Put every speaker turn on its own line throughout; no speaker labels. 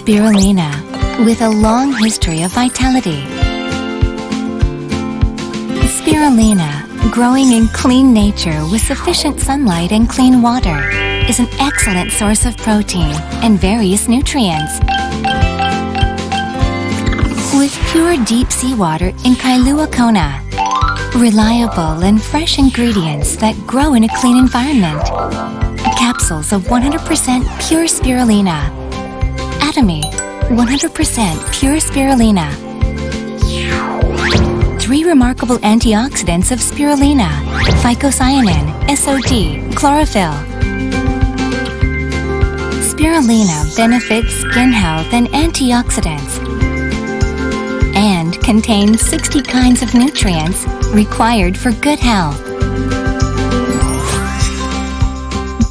Spirulina, with a long history of vitality. Spirulina, growing in clean nature with sufficient sunlight and clean water, is an excellent source of protein and various nutrients. With pure deep seawater in Kailua Kona, reliable and fresh ingredients that grow in a clean environment. Capsules of 100% pure spirulina. Atomy, 100% pure spirulina. 3 remarkable antioxidants of spirulina: phycocyanin, SOD, chlorophyll. Spirulina benefits skin health and antioxidants and contains 60 kinds of nutrients required for good health.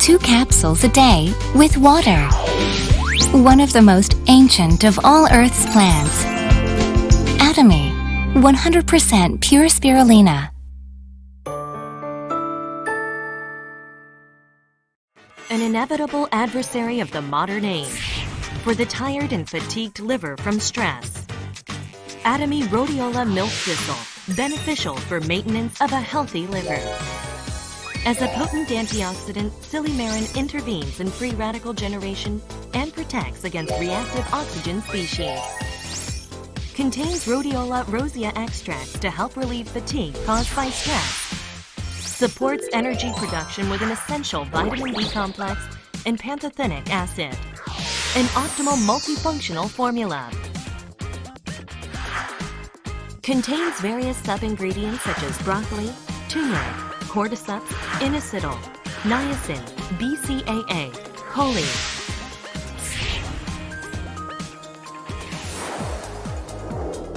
2 capsules a day with water. One of the most ancient of all Earth's plants. Atomy, 100% pure spirulina.
An inevitable adversary of the modern age. For the tired and fatigued liver from stress. Atomy rhodiola milk thistle, beneficial for maintenance of a healthy liver. As a potent antioxidant, silymarin intervenes in free radical generation and protects against reactive oxygen species. Contains rhodiola rosea extracts to help relieve fatigue caused by stress. Supports energy production with an essential vitamin B complex and pantothenic acid. An optimal multifunctional formula. Contains various sub-ingredients such as broccoli, turmeric, cordyceps, inositol, niacin, BCAA, choline.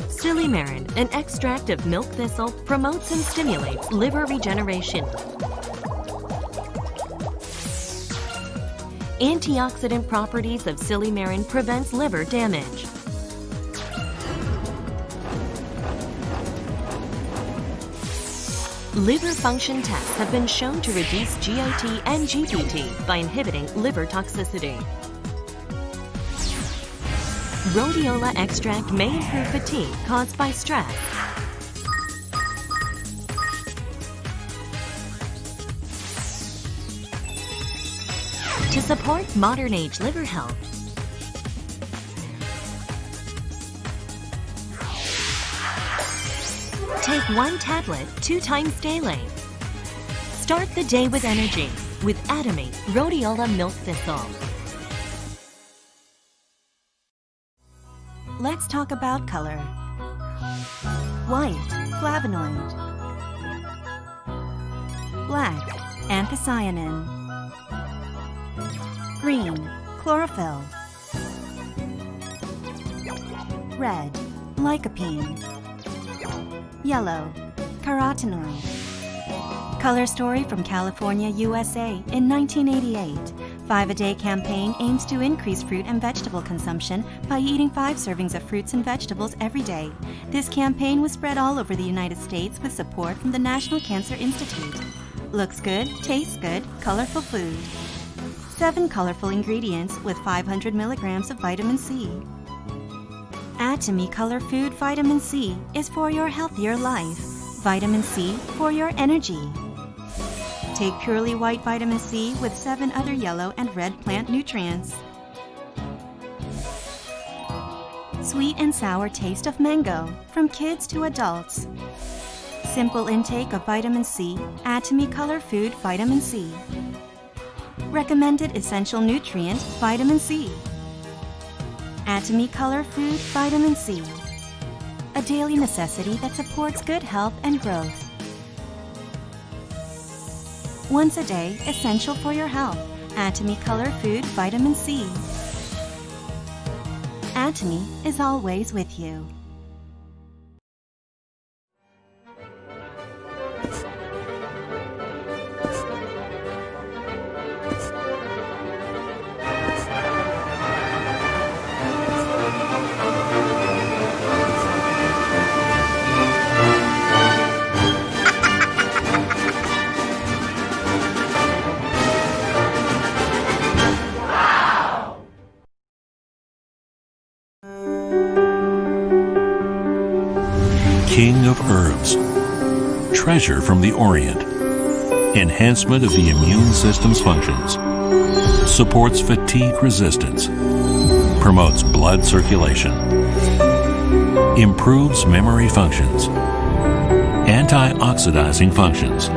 Silymarin, an extract of milk thistle, promotes and stimulates liver regeneration. Antioxidant properties of silymarin prevents liver damage. Liver function tests have been shown to reduce GOT and GPT by inhibiting liver toxicity. Rhodiola extract may improve fatigue caused by stress. To support modern-age liver health, take 1 tablet 2 times daily. Start the day with energy with Atomy rhodiola milk thistle. Let's talk about color. White, flavonoid. Black, anthocyanin. Green, chlorophyll. Red, lycopene. Yellow, carotenoid. Color story from California, USA in 1988. 5-a-day campaign aims to increase fruit and vegetable consumption by eating 5 servings of fruits and vegetables every day. This campaign was spread all over the United States with support from the National Cancer Institute. Looks good, tastes good, colorful food. 7 colorful ingredients with 500 milligrams of vitamin C. Atomy Color Food Vitamin C is for your healthier life. Vitamin C for your energy. Take purely white vitamin C with 7 other yellow and red plant nutrients. Sweet and sour taste of mango, from kids to adults. Simple intake of vitamin C, Atomy Color Food Vitamin C. Recommended essential nutrient, vitamin C. Atomy Color Food Vitamin C. A daily necessity that supports good health and growth. Once a day, essential for your health. Atomy Color Food Vitamin C. Atomy is always with you.
king of herbs, treasure from the Orient, enhancement of the immune system's functions, supports fatigue resistance, promotes blood circulation, improves memory functions, antioxidizing functions.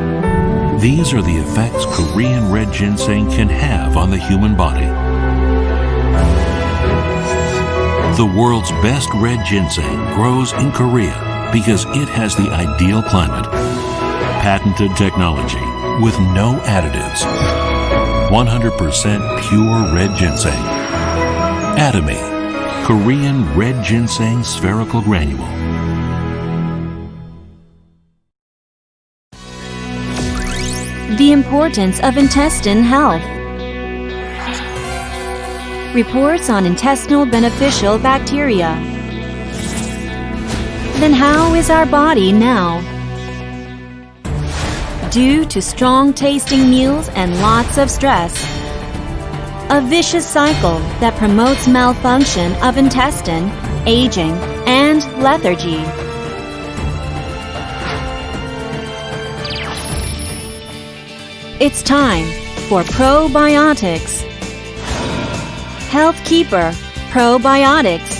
These are the effects Korean red ginseng can have on the human body. The world's best red ginseng grows in Korea because it has the ideal climate, patented technology with no additives, 100% pure red ginseng. Atomy, Korean red ginseng spherical granule.
The importance of intestine health. Reports on intestinal beneficial bacteria. Then how is our body now? Due to strong tasting meals and lots of stress. A vicious cycle that promotes malfunction of intestine, aging, and lethargy. It's time for probiotics. Health Keeper Probiotics.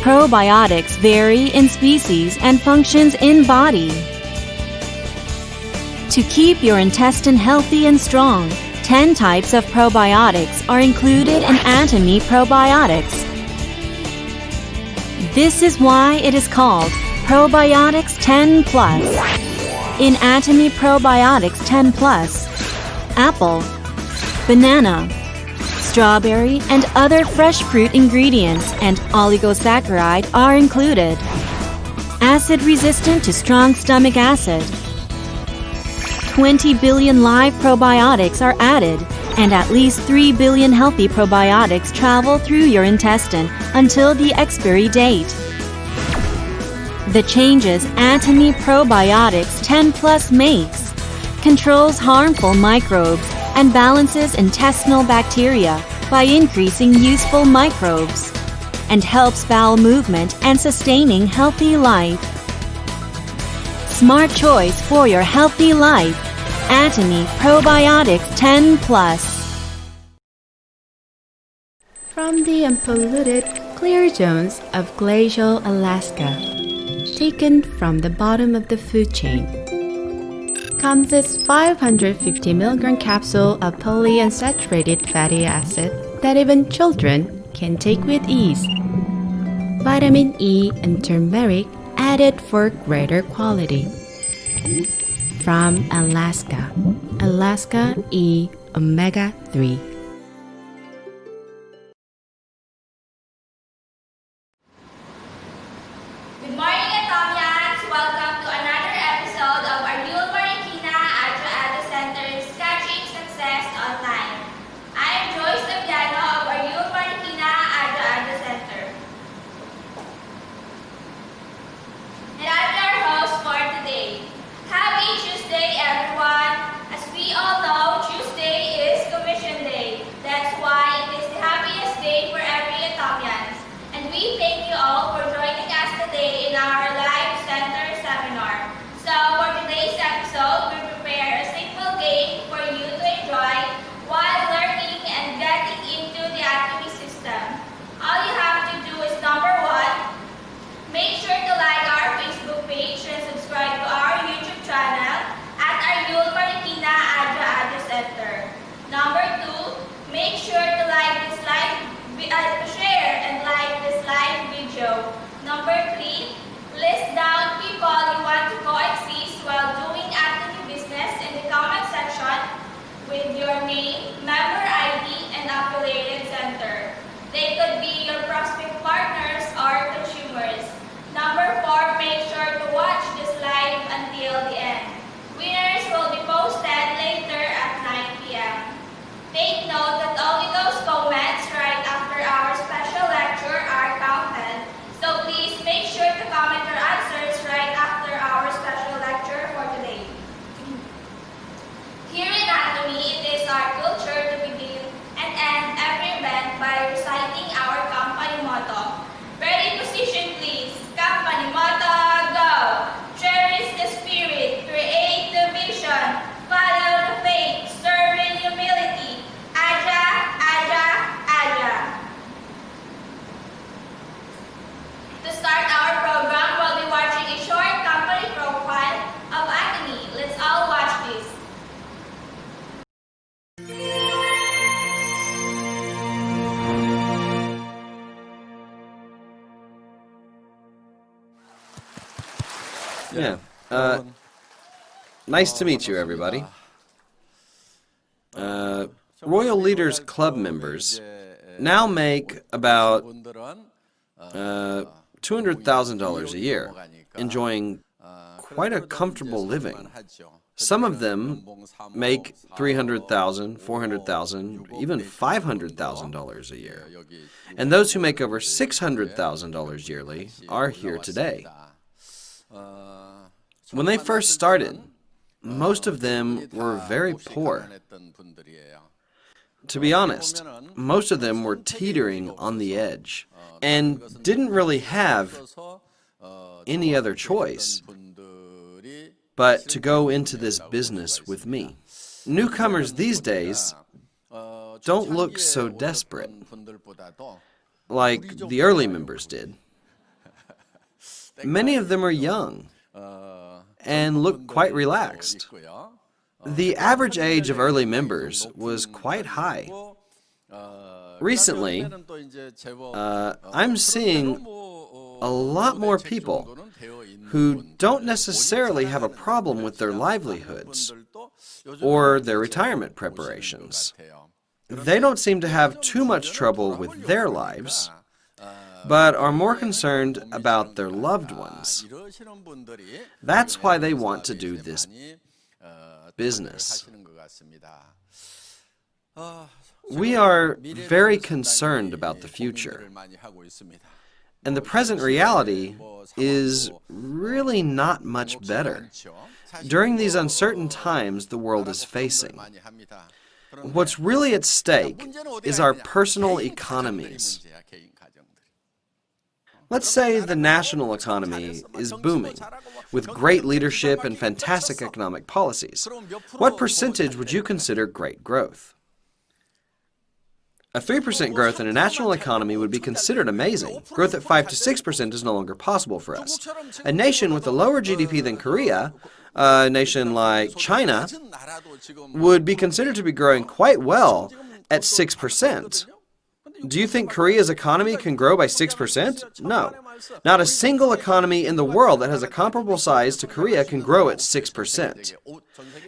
Probiotics vary in species and functions in body. To keep your intestine healthy and strong, 10 types of probiotics are included in Atomy Probiotics. This is why it is called Probiotics 10 Plus. In Atomy Probiotics 10 Plus, apple, banana, strawberry, and other fresh fruit ingredients and oligosaccharide are included. Acid resistant to strong stomach acid. 20 billion live probiotics are added, and at least 3 billion healthy probiotics travel through your intestine until the expiry date. The changes Atomy Probiotics 10 Plus makes controls harmful microbes and balances intestinal bacteria by increasing useful microbes, and helps bowel movement and sustaining healthy life. Smart choice for your healthy life. Atomy Probiotics 10 Plus.
From the unpolluted, clear zones of glacial Alaska, taken from the bottom of the food chain, comes this 550 mg capsule of polyunsaturated fatty acid that even children can take with ease. Vitamin E and turmeric added for greater quality. From Alaska, Alaska E Omega 3.
Good morning, Atomians! Welcome to another episode of Ariul Marikina Adjo Center's Catching Success Online. I am Joyce Tabiano of Ariul Marikina Adjo Center. And I'm your host for today. Happy Tuesday, everyone! As we all know, Tuesday is Commission Day.
Yeah. Nice to meet you, everybody. Royal Leaders Club members now make about $200,000 a year, enjoying quite a comfortable living. Some of them make $300,000, $400,000, even $500,000 a year. And those who make over $600,000 yearly are here today. When they first started, most of them were very poor. To be honest, most of them were teetering on the edge and didn't really have any other choice but to go into this business with me. Newcomers these days don't look so desperate like the early members did. Many of them are young and look quite relaxed. The average age of early members was quite high. Recently, I'm seeing a lot more people who don't necessarily have a problem with their livelihoods or their retirement preparations. They don't seem to have too much trouble with their lives, but are more concerned about their loved ones. That's why they want to do this business. We are very concerned about the future. And the present reality is really not much better. During these uncertain times the world is facing, what's really at stake is our personal economies. Let's say the national economy is booming, with great leadership and fantastic economic policies. What percentage would you consider great growth? A 3% growth in a national economy would be considered amazing. Growth at 5 to 6% is no longer possible for us. A nation with a lower GDP than Korea, a nation like China, would be considered to be growing quite well at 6%. Do you think Korea's economy can grow by 6%? No. Not a single economy in the world that has a comparable size to Korea can grow at 6%.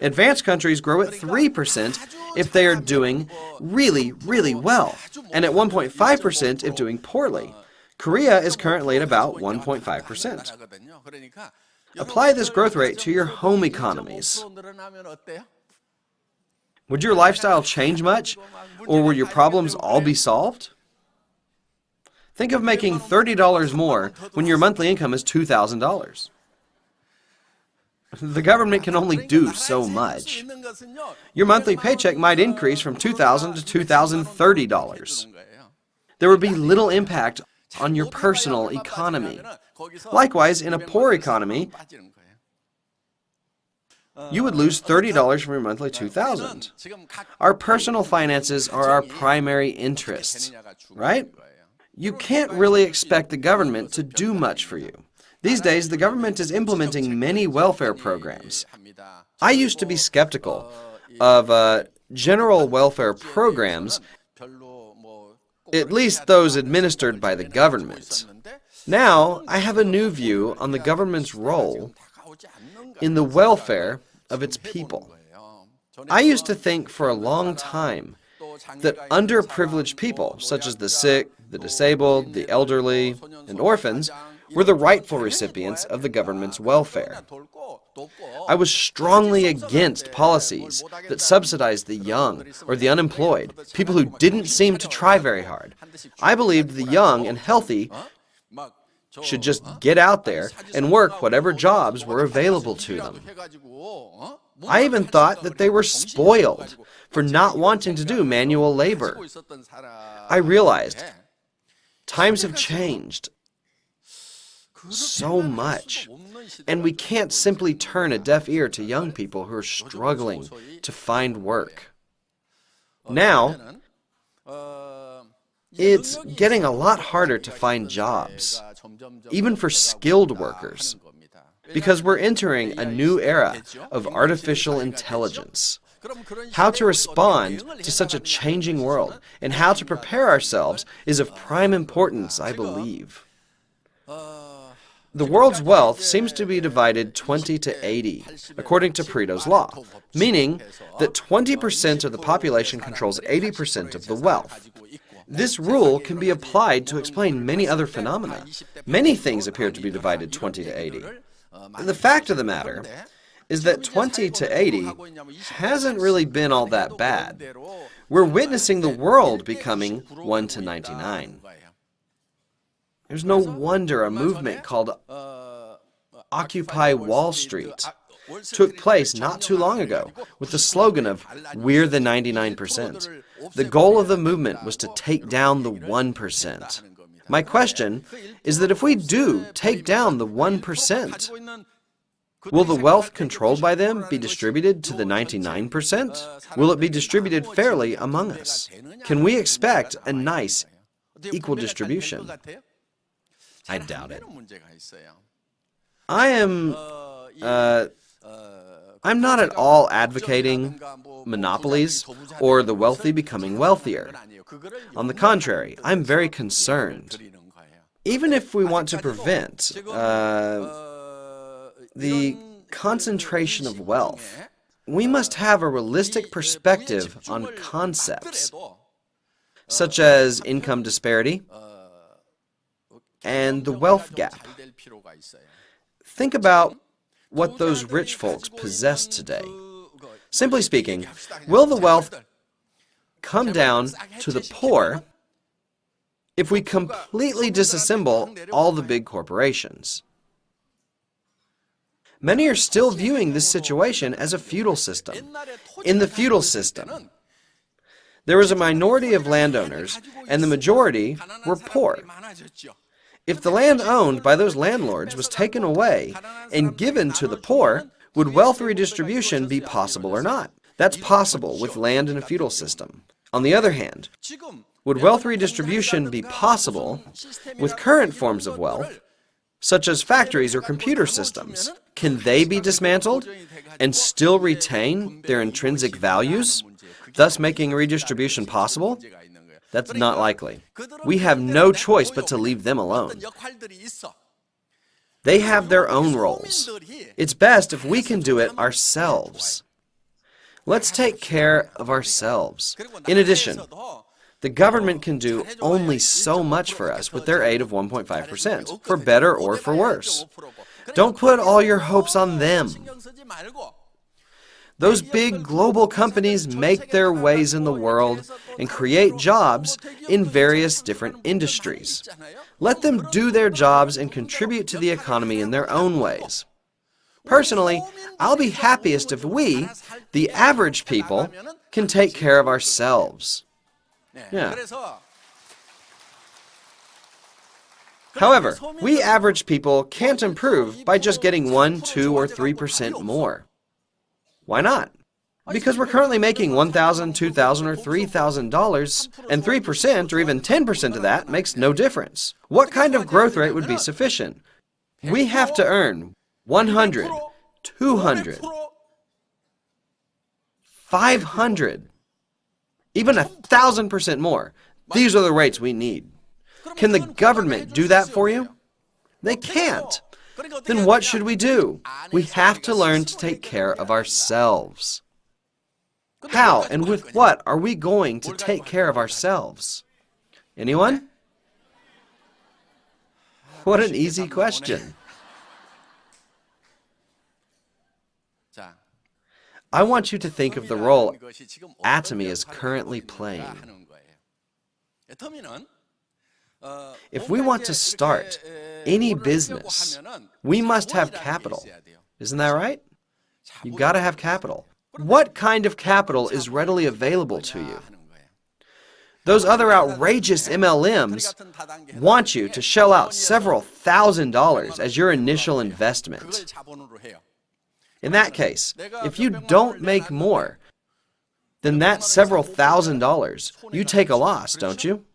Advanced countries grow at 3% if they are doing really, really well, and at 1.5% if doing poorly. Korea is currently at about 1.5%. Apply this growth rate to your home economies. Would your lifestyle change much, or would your problems all be solved? Think of making $30 more when your monthly income is $2,000. The government can only do so much. Your monthly paycheck might increase from $2,000 to $2,030. There would be little impact on your personal economy. Likewise, in a poor economy, you would lose $30 from your monthly $2,000. Our personal finances are our primary interests, right? You can't really expect the government to do much for you. These days, the government is implementing many welfare programs. I used to be skeptical of general welfare programs, at least those administered by the government. Now, I have a new view on the government's role in the welfare of its people. I used to think for a long time that underprivileged people, such as the sick, the disabled, the elderly, and orphans, were the rightful recipients of the government's welfare. I was strongly against policies that subsidized the young or the unemployed, people who didn't seem to try very hard. I believed the young and healthy should just get out there and work whatever jobs were available to them. I even thought that they were spoiled for not wanting to do manual labor. I realized times have changed so much, and we can't simply turn a deaf ear to young people who are struggling to find work. Now, it's getting a lot harder to find jobs, even for skilled workers, because we're entering a new era of artificial intelligence. How to respond to such a changing world and how to prepare ourselves is of prime importance, I believe. The world's wealth seems to be divided 20 to 80, according to Pareto's law, meaning that 20% of the population controls 80% of the wealth. This rule can be applied to explain many other phenomena. Many things appear to be divided 20 to 80. The fact of the matter is that 20 to 80 hasn't really been all that bad. We're witnessing the world becoming 1 to 99. There's no wonder a movement called Occupy Wall Street took place not too long ago with the slogan of "We're the 99%. The goal of the movement was to take down the 1%. My question is that if we do take down the 1%, will the wealth controlled by them be distributed to the 99%? Will it be distributed fairly among us? Can we expect a nice, equal distribution? I doubt it. I'm not at all advocating monopolies or the wealthy becoming wealthier. On the contrary, I'm very concerned. Even if we want to prevent the concentration of wealth, we must have a realistic perspective on concepts such as income disparity and the wealth gap. Think about what those rich folks possess today. Simply speaking, will the wealth come down to the poor if we completely disassemble all the big corporations? Many are still viewing this situation as a feudal system. In the feudal system, there was a minority of landowners, and the majority were poor. If the land owned by those landlords was taken away and given to the poor, would wealth redistribution be possible or not? That's possible with land in a feudal system. On the other hand, would wealth redistribution be possible with current forms of wealth, such as factories or computer systems? Can they be dismantled and still retain their intrinsic values, thus making redistribution possible? That's not likely. We have no choice but to leave them alone. They have their own roles. It's best if we can do it ourselves. Let's take care of ourselves. In addition, the government can do only so much for us with their aid of 1.5%, for better or for worse. Don't put all your hopes on them. Those big global companies make their ways in the world and create jobs in various different industries. Let them do their jobs and contribute to the economy in their own ways. Personally, I'll be happiest if we, the average people, can take care of ourselves. Yeah. However, we average people can't improve by just getting 1, 2, or 3% more. Why not? Because we're currently making $1,000, $2,000, or $3,000, and 3% or even 10% of that makes no difference. What kind of growth rate would be sufficient? We have to earn 100, 200, 500, even 1,000% more. These are the rates we need. Can the government do that for you? They can't. Then what should we do? We have to learn to take care of ourselves. How and with what are we going to take care of ourselves? Anyone? What an easy question. I want you to think of the role Atomy is currently playing. If we want to start any business, we must have capital. Isn't that right? You've got to have capital. What kind of capital is readily available to you? Those other outrageous MLMs want you to shell out several $1,000s as your initial investment. In that case, if you don't make more than that several $1,000s, you take a loss, don't you?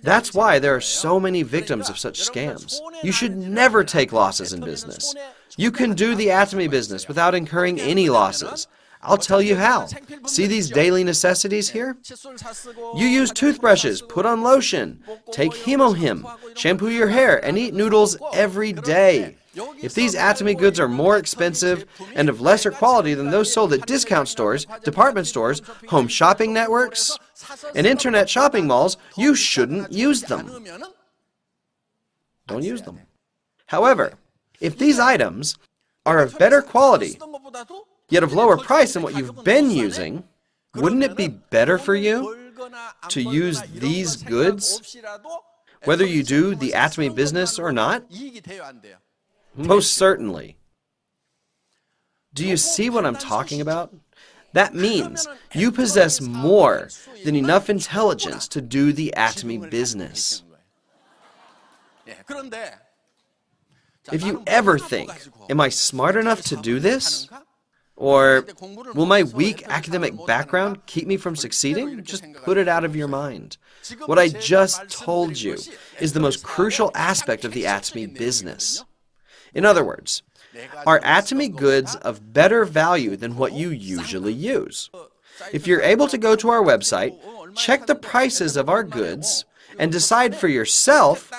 That's why there are so many victims of such scams. You should never take losses in business. You can do the Atomy business without incurring any losses. I'll tell you how. See these daily necessities here? You use toothbrushes, put on lotion, take Hye-Jeong, shampoo your hair, and eat noodles every day. If these Atomy goods are more expensive and of lesser quality than those sold at discount stores, department stores, home shopping networks, and internet shopping malls, you shouldn't use them. Don't use them. However, if these items are of better quality, yet of lower price than what you've been using, wouldn't it be better for you to use these goods, whether you do the Atomy business or not? Most certainly. Do you see what I'm talking about? That means you possess more than enough intelligence to do the Atomy business. If you ever think, am I smart enough to do this? Or will my weak academic background keep me from succeeding? Just put it out of your mind. What I just told you is the most crucial aspect of the Atomy business. In other words, are Atomy goods of better value than what you usually use? If you're able to go to our website, check the prices of our goods, and decide for yourself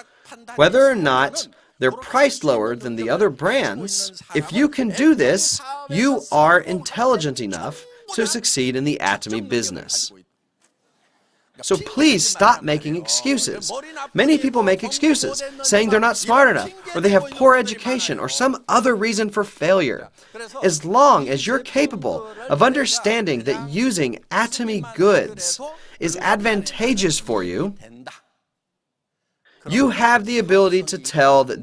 whether or not they're priced lower than the other brands, if you can do this, you are intelligent enough to succeed in the Atomy business. So please stop making excuses. Many people make excuses, saying they're not smart enough, or they have poor education, or some other reason for failure. As long as you're capable of understanding that using Atomy goods is advantageous for you, you have the ability to tell that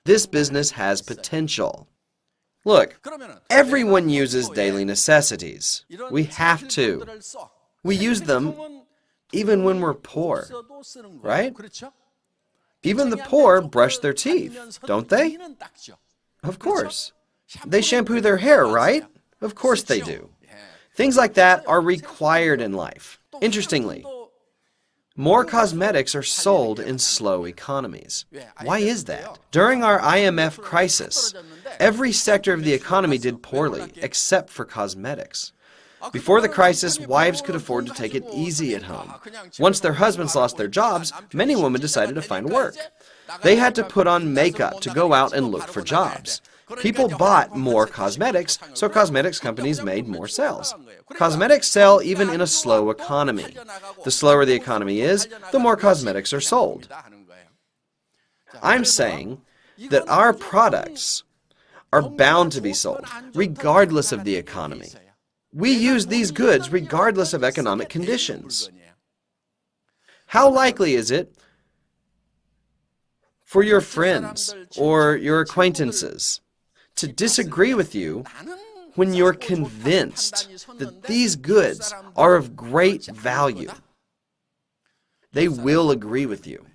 this business has potential. Look, everyone uses daily necessities. We have to. We use them even when we're poor, right? Even the poor brush their teeth, don't they? Of course. They shampoo their hair, right? Of course they do. Things like that are required in life. Interestingly, more cosmetics are sold in slow economies. Why is that? During our IMF crisis, every sector of the economy did poorly, except for cosmetics. Before the crisis, wives could afford to take it easy at home. Once their husbands lost their jobs, many women decided to find work. They had to put on makeup to go out and look for jobs. People bought more cosmetics, so cosmetics companies made more sales. Cosmetics sell even in a slow economy. The slower the economy is, the more cosmetics are sold. I'm saying that our products are bound to be sold, regardless of the economy. We use these goods regardless of economic conditions. How likely is it for your friends or your acquaintances to disagree with you when you're convinced that these goods are of great value? They will agree with you.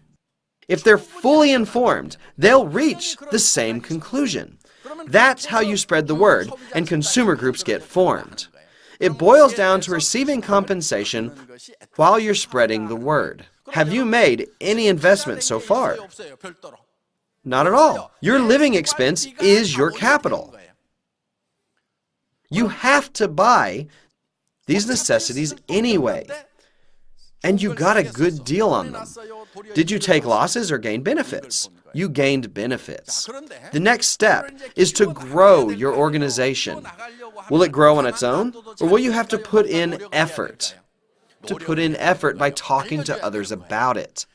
If they're fully informed, they'll reach the same conclusion. That's how you spread the word, and consumer groups get formed. It boils down to receiving compensation while you're spreading the word. Have you made any investment so far? Not at all. Your living expense is your capital. You have to buy these necessities anyway, and you got a good deal on them. Did you take losses or gain benefits? You gained benefits. The next step is to grow your organization. Will it grow on its own, or will you have to put in effort? To put in effort by talking to others about it.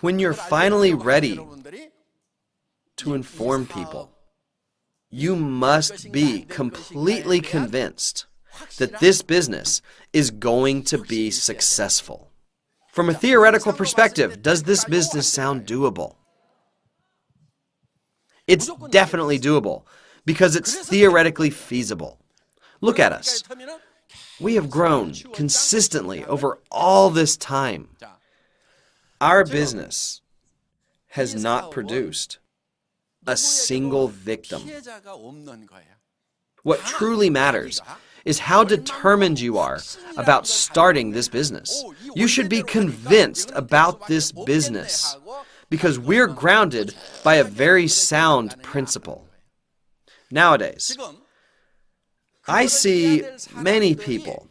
When you're finally ready to inform people, you must be completely convinced that this business is going to be successful. From a theoretical perspective, does this business sound doable? It's definitely doable because it's theoretically feasible. Look at us. We have grown consistently over all this time. Our business has not produced a single victim. What truly matters is how determined you are about starting this business. You should be convinced about this business because we're grounded by a very sound principle. Nowadays, I see many people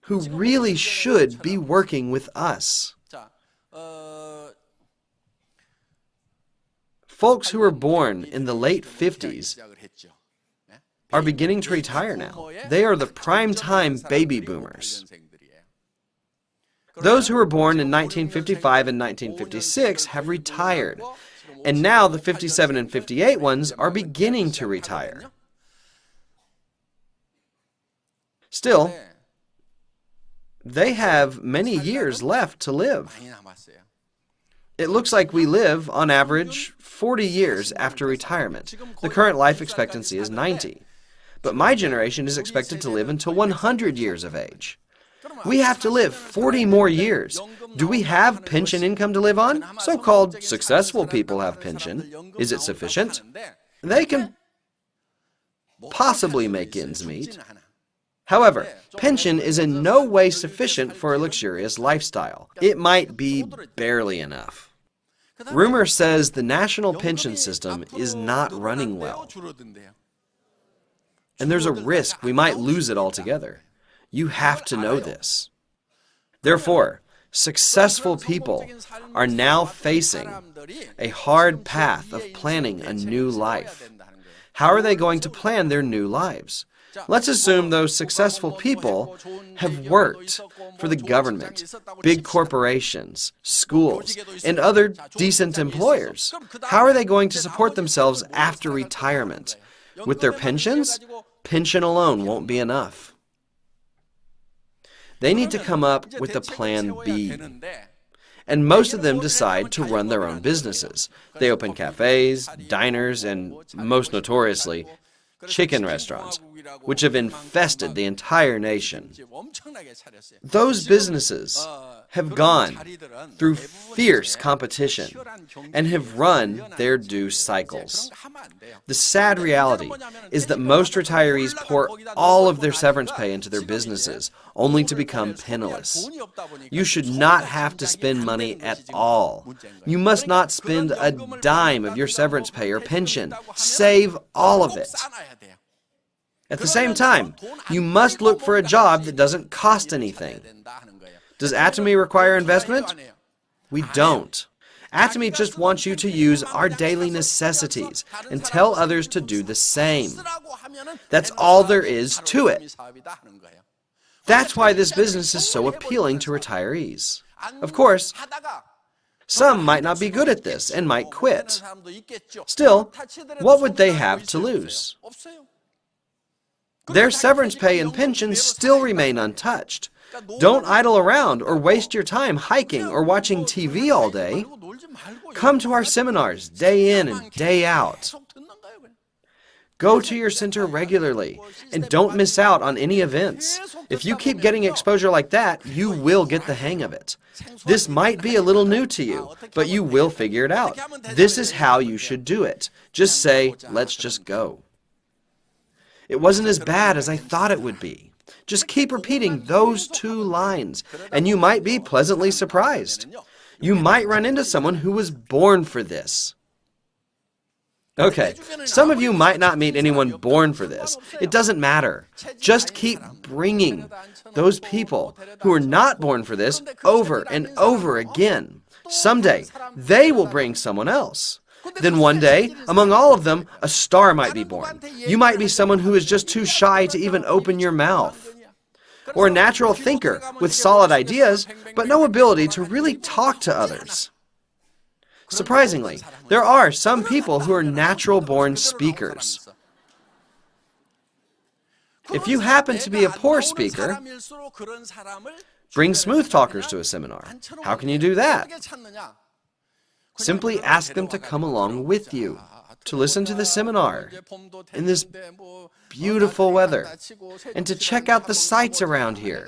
who really should be working with us. Folks who were born in the late 50s are beginning to retire now. They are the prime-time baby boomers. Those who were born in 1955 and 1956 have retired, and now the 57 and 58 ones are beginning to retire. Still, they have many years left to live. It looks like we live, on average, 40 years after retirement. The current life expectancy is 90. But my generation is expected to live until 100 years of age. We have to live 40 more years. Do we have pension income to live on? So-called successful people have pension. Is it sufficient? They can possibly make ends meet. However, pension is in no way sufficient for a luxurious lifestyle. It might be barely enough. Rumor says the national pension system is not running well. And there's a risk we might lose it altogether. You have to know this. Therefore, successful people are now facing a hard path of planning a new life. How are they going to plan their new lives? Let's assume those successful people have worked for the government, big corporations, schools, and other decent employers. How are they going to support themselves after retirement? With their pensions? Pension alone won't be enough. They need to come up with a plan B. And most of them decide to run their own businesses. They open cafes, diners, and most notoriously, chicken restaurants, which have infested the entire nation. Those businesses have gone through fierce competition and have run their due cycles. The sad reality is that most retirees pour all of their severance pay into their businesses, only to become penniless. You should not have to spend money at all. You must not spend a dime of your severance pay or pension. Save all of it. At the same time, you must look for a job that doesn't cost anything. Does Atomy require investment? We don't. Atomy just wants you to use our daily necessities and tell others to do the same. That's all there is to it. That's why this business is so appealing to retirees. Of course, some might not be good at this and might quit. Still, what would they have to lose? Their severance pay and pensions still remain untouched. Don't idle around or waste your time hiking or watching TV all day. Come to our seminars day in and day out. Go to your center regularly and don't miss out on any events. If you keep getting exposure like that, you will get the hang of it. This might be a little new to you, but you will figure it out. This is how you should do it. Just say, let's just go. It wasn't as bad as I thought it would be. Just keep repeating those two lines, and you might be pleasantly surprised. You might run into someone who was born for this. Okay, some of you might not meet anyone born for this. It doesn't matter. Just keep bringing those people who are not born for this over and over again. Someday, they will bring someone else. Then one day, among all of them, a star might be born. You might be someone who is just too shy to even open your mouth. Or a natural thinker with solid ideas, but no ability to really talk to others. Surprisingly, there are some people who are natural-born speakers. If you happen to be a poor speaker, bring smooth talkers to a seminar. How can you do that? Simply ask them to come along with you, to listen to the seminar in this beautiful weather, and to check out the sights around here.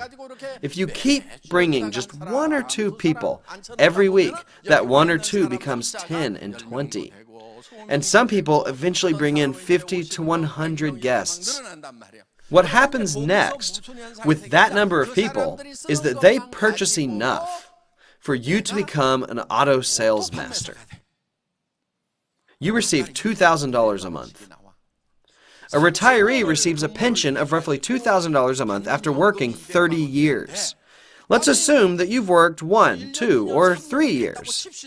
If you keep bringing just one or two people every week, that one or two becomes 10 and 20. And some people eventually bring in 50 to 100 guests. What happens next with that number of people is that they purchase enough for you to become an auto sales master. You receive $2,000 a month. A retiree receives a pension of roughly $2,000 a month after working 30 years. Let's assume that you've worked 1, 2, or 3 years.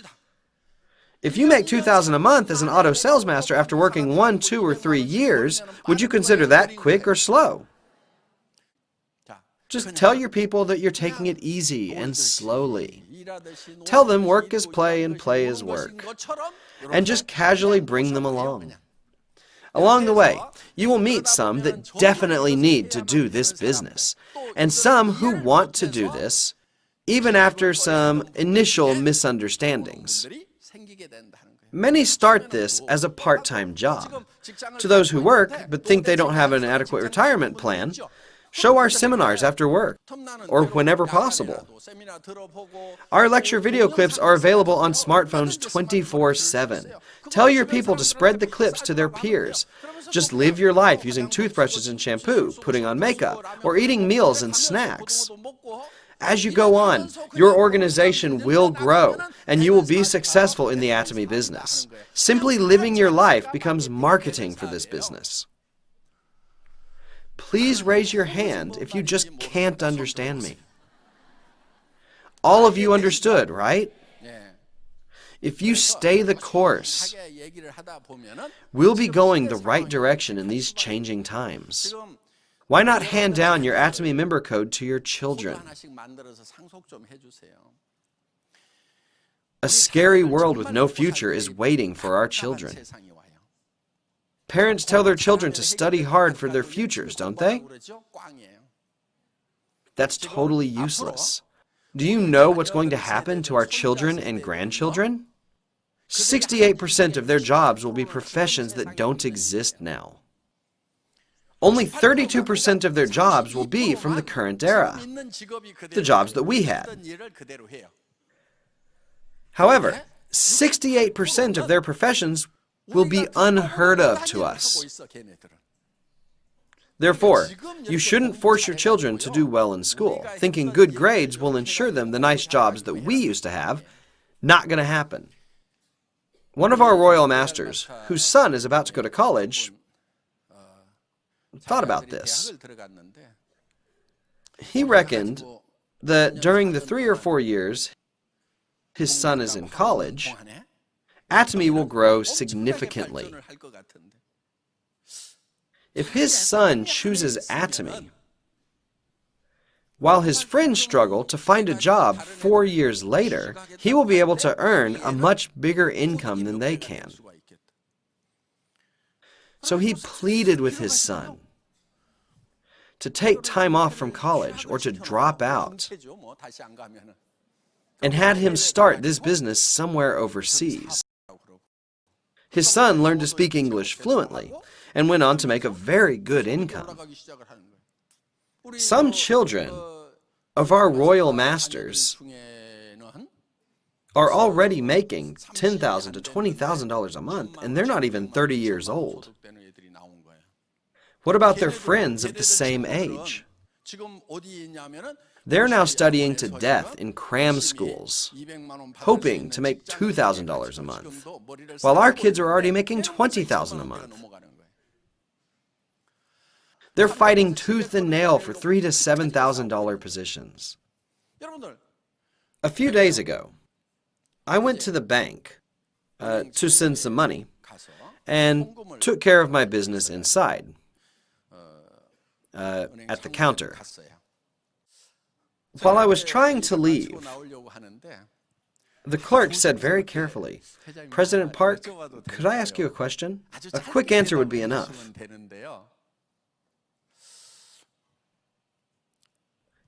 If you make $2,000 a month as an auto salesmaster after working 1, 2, or 3 years, would you consider that quick or slow? Just tell your people that you're taking it easy and slowly. Tell them work is play and play is work. And just casually bring them along. Along the way, you will meet some that definitely need to do this business, and some who want to do this, even after some initial misunderstandings. Many start this as a part-time job. To those who work but think they don't have an adequate retirement plan, show our seminars after work, or whenever possible. Our lecture video clips are available on smartphones 24/7. Tell your people to spread the clips to their peers. Just live your life using toothbrushes and shampoo, putting on makeup, or eating meals and snacks. As you go on, your organization will grow, and you will be successful in the Atomy business. Simply living your life becomes marketing for this business. Please raise your hand if you just can't understand me. All of you understood, right? If you stay the course, we'll be going the right direction in these changing times. Why not hand down your Atomy member code to your children? A scary world with no future is waiting for our children. Parents tell their children to study hard for their futures, don't they? That's totally useless. Do you know what's going to happen to our children and grandchildren? 68% of their jobs will be professions that don't exist now. Only 32% of their jobs will be from the current era, the jobs that we had. However, 68% of their professions will be unheard of to us. Therefore, you shouldn't force your children to do well in school, thinking good grades will ensure them the nice jobs that we used to have. Not going to happen. One of our royal masters, whose son is about to go to college, thought about this. He reckoned that during the 3 or 4 years his son is in college, Atomy will grow significantly. If his son chooses Atomy, while his friends struggle to find a job 4 years later, he will be able to earn a much bigger income than they can. So he pleaded with his son to take time off from college or to drop out, and had him start this business somewhere overseas. His son learned to speak English fluently and went on to make a very good income. Some children of our royal masters are already making $10,000 to $20,000 a month, and they're not even 30 years old. What about their friends of the same age? They're now studying to death in cram schools, hoping to make $2,000 a month, while our kids are already making $20,000 a month. They're fighting tooth and nail for $3,000 to $7,000 positions. A few days ago, I went to the bank to send some money and took care of my business inside at the counter. While I was trying to leave, the clerk said very carefully, "President Park, could I ask you a question? A quick answer would be enough."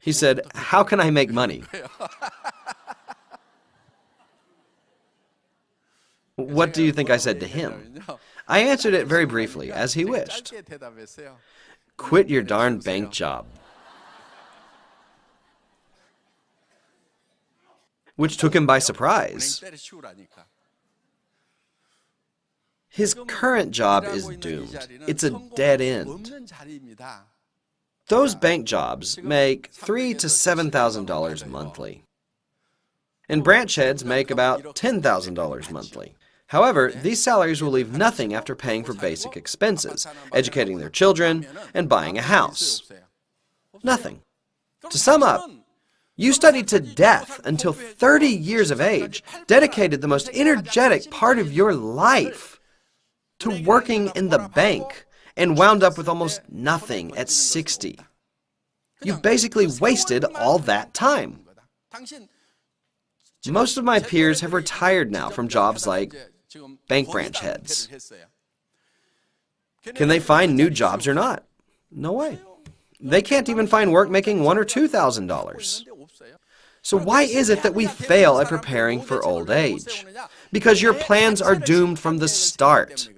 He said, "How can I make money?" What do you think I said to him? I answered it very briefly, as he wished. "Quit your darn bank job." Which took him by surprise. His current job is doomed. It's a dead end. Those bank jobs make $3,000 to $7,000 monthly. And branch heads make about $10,000 monthly. However, these salaries will leave nothing after paying for basic expenses, educating their children, and buying a house. Nothing. To sum up, you studied to death until 30 years of age, dedicated the most energetic part of your life to working in the bank, and wound up with almost nothing at 60. You basically wasted all that time. Most of my peers have retired now from jobs like bank branch heads. Can they find new jobs or not? No way. They can't even find work making $1,000 or $2,000. So why is it that we fail at preparing for old age? Because your plans are doomed from the start.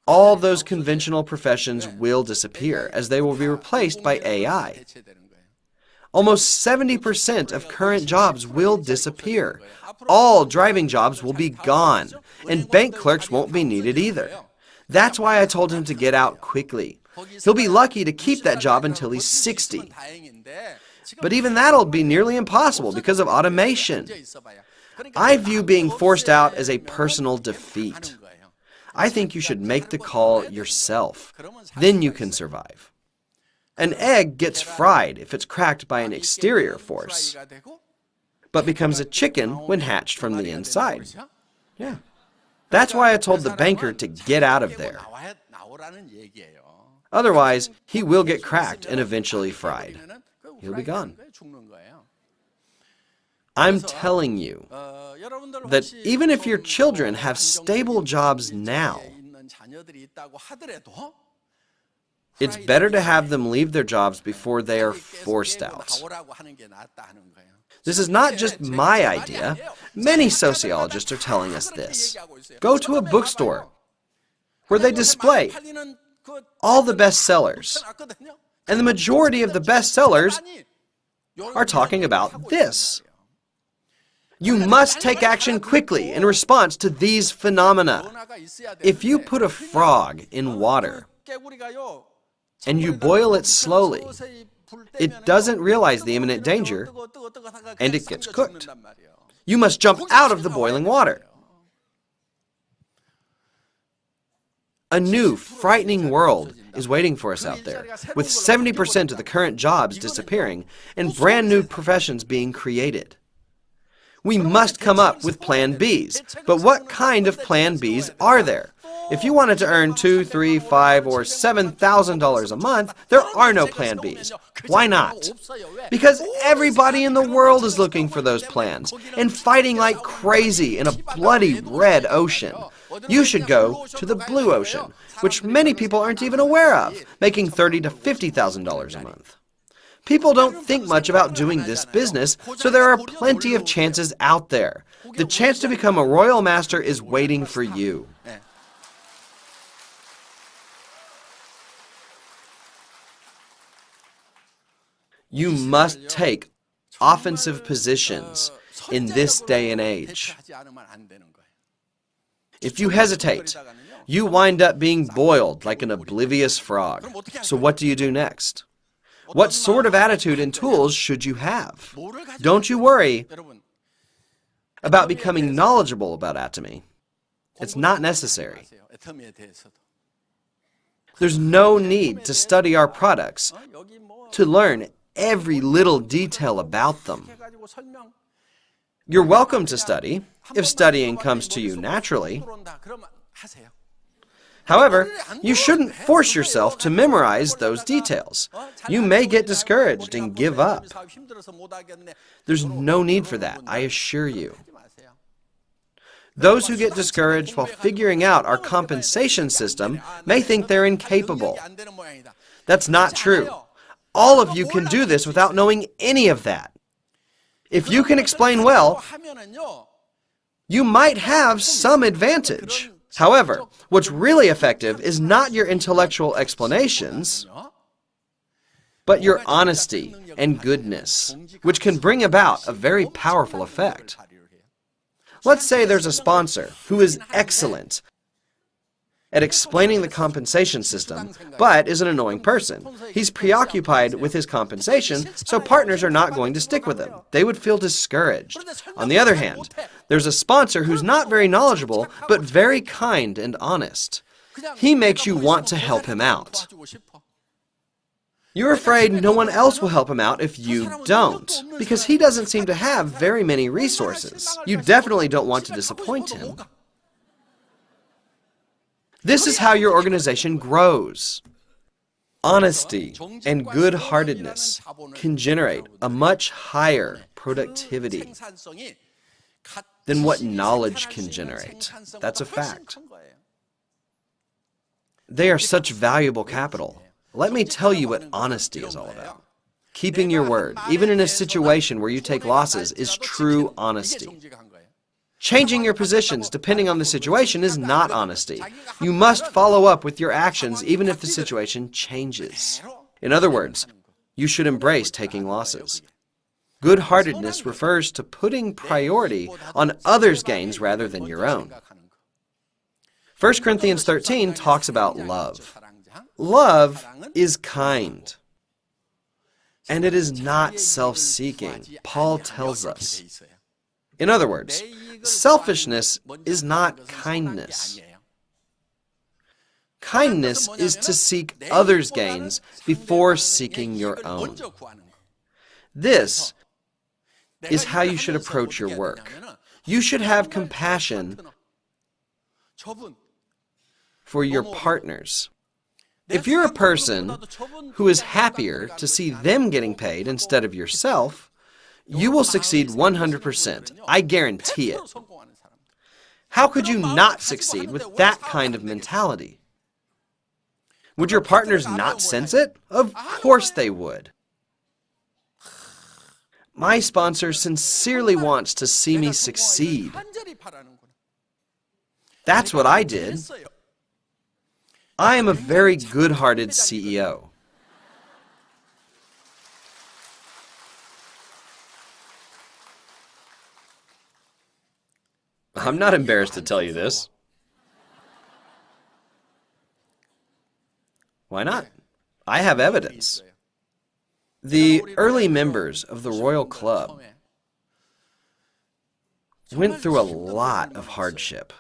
All those conventional professions will disappear as they will be replaced by AI. Almost 70% of current jobs will disappear. All driving jobs will be gone, and bank clerks won't be needed either. That's why I told him to get out quickly. He'll be lucky to keep that job until he's 60. But even that'll be nearly impossible because of automation. I view being forced out as a personal defeat. I think you should make the call yourself. Then you can survive. An egg gets fried if it's cracked by an exterior force, but becomes a chicken when hatched from the inside. Yeah. That's why I told the banker to get out of there. Otherwise, he will get cracked and eventually fried. He'll be gone. I'm telling you that even if your children have stable jobs now, it's better to have them leave their jobs before they are forced out. This is not just my idea. Many sociologists are telling us this. Go to a bookstore where they display all the bestsellers, and the majority of the bestsellers are talking about this. You must take action quickly in response to these phenomena. If you put a frog in water and you boil it slowly, it doesn't realize the imminent danger and it gets cooked. You must jump out of the boiling water. A new, frightening world is waiting for us out there, with 70% of the current jobs disappearing and brand new professions being created. We must come up with Plan Bs. But what kind of Plan Bs are there? If you wanted to earn $2,000, $3,000, $5,000, or $7,000 a month, there are no Plan Bs. Why not? Because everybody in the world is looking for those plans and fighting like crazy in a bloody red ocean. You should go to the blue ocean, which many people aren't even aware of, making $30,000 to $50,000 a month. People don't think much about doing this business, so there are plenty of chances out there. The chance to become a royal master is waiting for you. You must take offensive positions in this day and age. If you hesitate, you wind up being boiled like an oblivious frog. So what do you do next? What sort of attitude and tools should you have? Don't you worry about becoming knowledgeable about Atomy. It's not necessary. There's no need to study our products to learn every little detail about them. You're welcome to study, if studying comes to you naturally. However, you shouldn't force yourself to memorize those details. You may get discouraged and give up. There's no need for that, I assure you. Those who get discouraged while figuring out our compensation system may think they're incapable. That's not true. All of you can do this without knowing any of that. If you can explain well, you might have some advantage. However, what's really effective is not your intellectual explanations, but your honesty and goodness, which can bring about a very powerful effect. Let's say there's a sponsor who is excellent at explaining the compensation system, but is an annoying person. He's preoccupied with his compensation, so partners are not going to stick with him. They would feel discouraged. On the other hand, There's a sponsor who's not very knowledgeable, but very kind and honest. He makes you want to help him out. You're afraid no one else will help him out if you don't, because he doesn't seem to have very many resources. You definitely don't want to disappoint him. This is how your organization grows. Honesty and good-heartedness can generate a much higher productivity than what knowledge can generate. That's a fact. They are such valuable capital. Let me tell you what honesty is all about. Keeping your word, even in a situation where you take losses, is true honesty. Changing your positions depending on the situation is not honesty. You must follow up with your actions even if the situation changes. In other words, you should embrace taking losses. Good-heartedness refers to putting priority on others' gains rather than your own. 1 Corinthians 13 talks about love. Love is kind, and it is not self-seeking, Paul tells us. In other words, selfishness is not kindness. Kindness is to seek others' gains before seeking your own. This is how you should approach your work. You should have compassion for your partners. If you're a person who is happier to see them getting paid instead of yourself, you will succeed 100%. I guarantee it. How could you not succeed with that kind of mentality? Would your partners not sense it? Of course they would. My sponsor sincerely wants to see me succeed. That's what I did. I am a very good-hearted CEO. I'm not embarrassed to tell you this. Why not? I have evidence. The early members of the Royal Club went through a lot of hardship.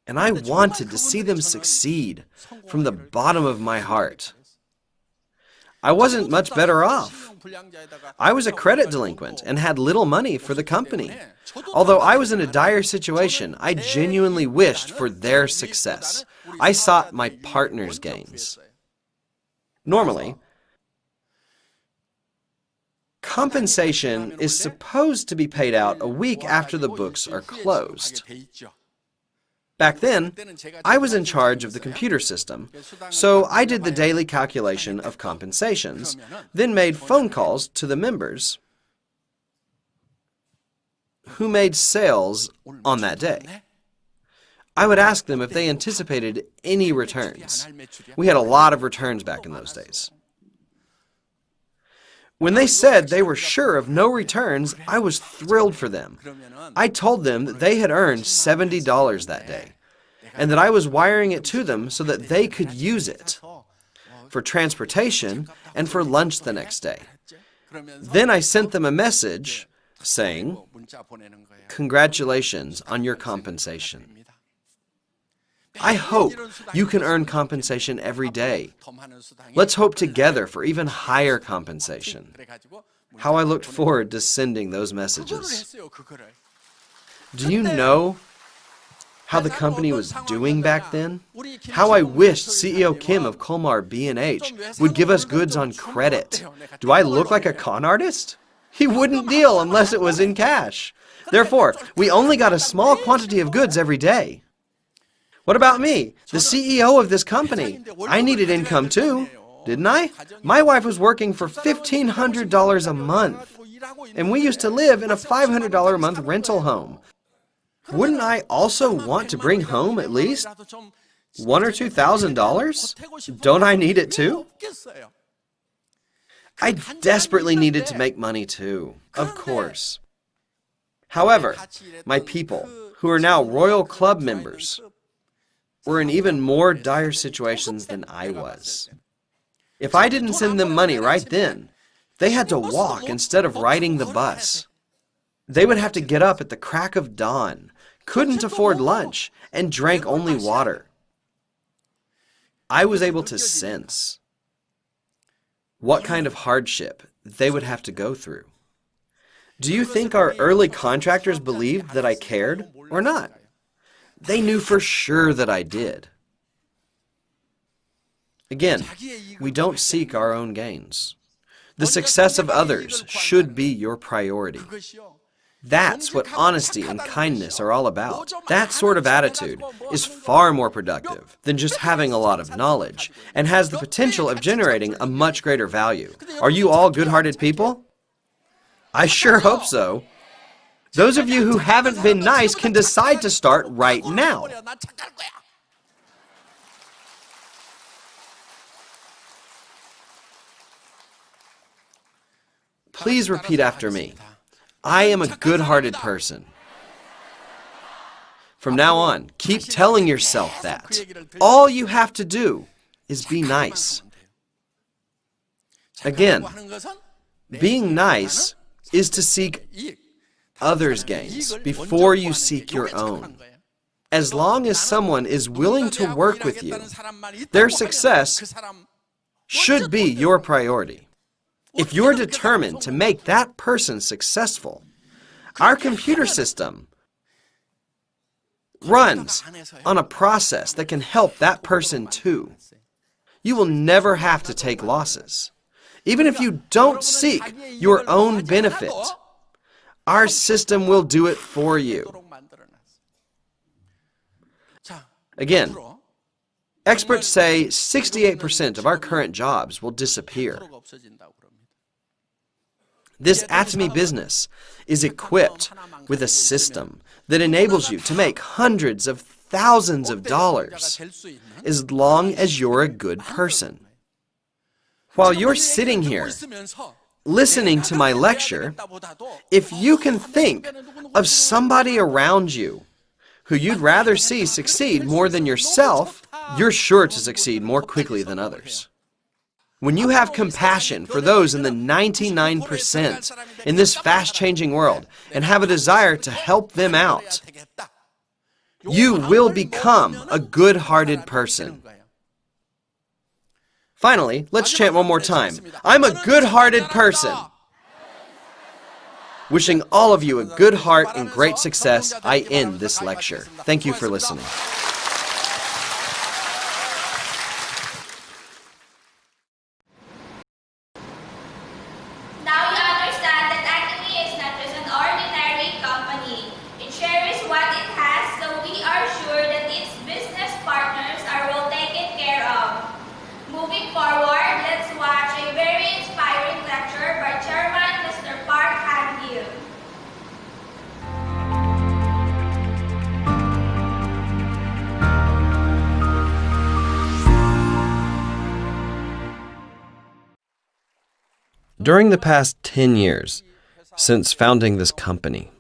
And I wanted to see them succeed from the bottom of my heart. I wasn't much better off. I was a credit delinquent and had little money for the company. Although I was in a dire situation, I genuinely wished for their success. I sought my partner's gains. Normally, compensation is supposed to be paid out a week after the books are closed. Back then, I was in charge of the computer system, so I did the daily calculation of compensations, then made phone calls to the members who made sales on that day. I would ask them if they anticipated any returns. We had a lot of returns back in those days. When they said they were sure of no returns, I was thrilled for them. I told them that they had earned $70 that day, and that I was wiring it to them so that they could use it for transportation and for lunch the next day. Then I sent them a message saying, "Congratulations on your compensation." I hope you can earn compensation every day. Let's hope together for even higher compensation. How I looked forward to sending those messages. Do you know how the company was doing back then? How I wished CEO Kim of Colmar B&H would give us goods on credit. Do I look like a con artist? He wouldn't deal unless it was in cash. Therefore, we only got a small quantity of goods every day. What about me, the CEO of this company? I needed income too, didn't I? My wife was working for $1,500 a month, and we used to live in a $500 a month rental home. Wouldn't I also want to bring home at least $1,000 or $2,000? Don't I need it too? I desperately needed to make money too, of course. However, my people, who are now Royal Club members, were in even more dire situations than I was. If I didn't send them money right then, they had to walk instead of riding the bus. They would have to get up at the crack of dawn, couldn't afford lunch, and drank only water. I was able to sense what kind of hardship they would have to go through. Do you think our early contractors believed that I cared or not? They knew for sure that I did. Again, we don't seek our own gains. The success of others should be your priority. That's what honesty and kindness are all about. That sort of attitude is far more productive than just having a lot of knowledge and has the potential of generating a much greater value. Are you all good-hearted people? I sure hope so. Those of you who haven't been nice can decide to start right now. Please repeat after me. I am a good-hearted person. From now on, keep telling yourself that. All you have to do is be nice. Again, being nice is to seek others' gains before you seek your own. As long as someone is willing to work with you, their success should be your priority. If you're determined to make that person successful, our computer system runs on a process that can help that person too. You will never have to take losses. Even if you don't seek your own benefit, our system will do it for you. Again, experts say 68% of our current jobs will disappear. This Atomy business is equipped with a system that enables you to make hundreds of thousands of dollars as long as you're a good person. While you're sitting here listening to my lecture, if you can think of somebody around you who you'd rather see succeed more than yourself, you're sure to succeed more quickly than others. When you have compassion for those in the 99% in this fast-changing world and have a desire to help them out, you will become a good-hearted person. Finally, let's chant one more time. I'm a good-hearted person. Wishing all of you a good heart and great success, I end this lecture. Thank you for listening.
Now you understand that Atomy is not just an ordinary company. It shares what it has, so we are sure that its business partners are well taken care of. Moving forward, let's watch a very inspiring lecture by Chairman Mr. Park Han-gil.
During the past 10 years, since founding this company,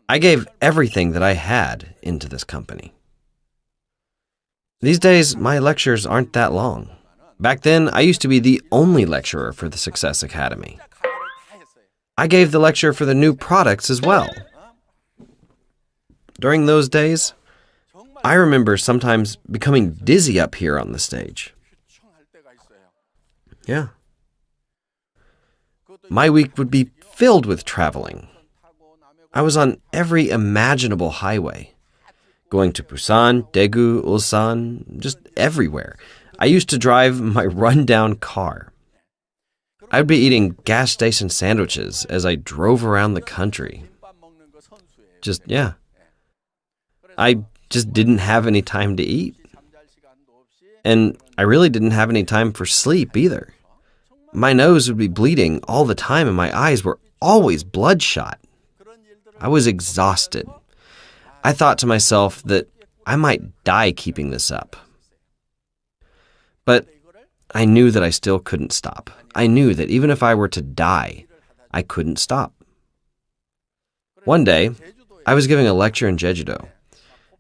I gave everything that I had into this company. These days, my lectures aren't that long. Back then, I used to be the only lecturer for the Success Academy. I gave the lecture for the new products as well. During those days, I remember sometimes becoming dizzy up here on the stage. Yeah. My week would be filled with traveling. I was on every imaginable highway, going to Busan, Daegu, Ulsan, just everywhere. I used to drive my run-down car. I would be eating gas station sandwiches as I drove around the country. I just didn't have any time to eat. And I really didn't have any time for sleep either. My nose would be bleeding all the time and my eyes were always bloodshot. I was exhausted. I thought to myself that I might die keeping this up. But I knew that I still couldn't stop. I knew that even if I were to die, I couldn't stop. One day, I was giving a lecture in Jeju-do,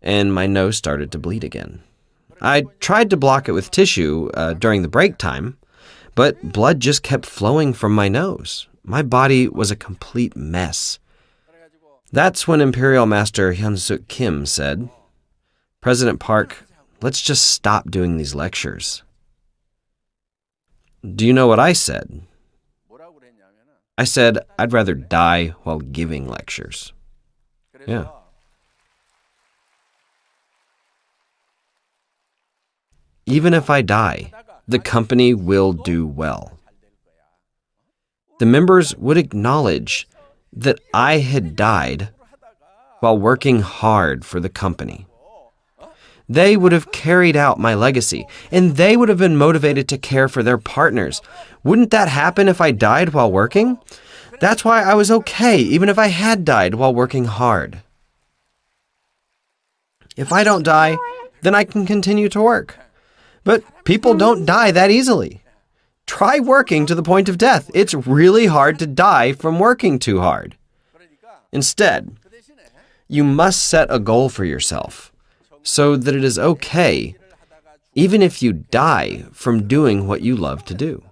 and my nose started to bleed again. I tried to block it with tissue during the break time, but blood just kept flowing from my nose. My body was a complete mess. That's when Imperial Master Hyun-Suk Kim said, "President Park, let's just stop doing these lectures." Do you know what I said? I said I'd rather die while giving lectures. Yeah. Even if I die, the company will do well. The members would acknowledge that I had died while working hard for the company. They would have carried out my legacy, and they would have been motivated to care for their partners. Wouldn't that happen if I died while working? That's why I was okay, even if I had died while working hard. If I don't die, then I can continue to work. But people don't die that easily. Try working to the point of death. It's really hard to die from working too hard. Instead, you must set a goal for yourself so that it is okay, even if you die from doing what you love to do.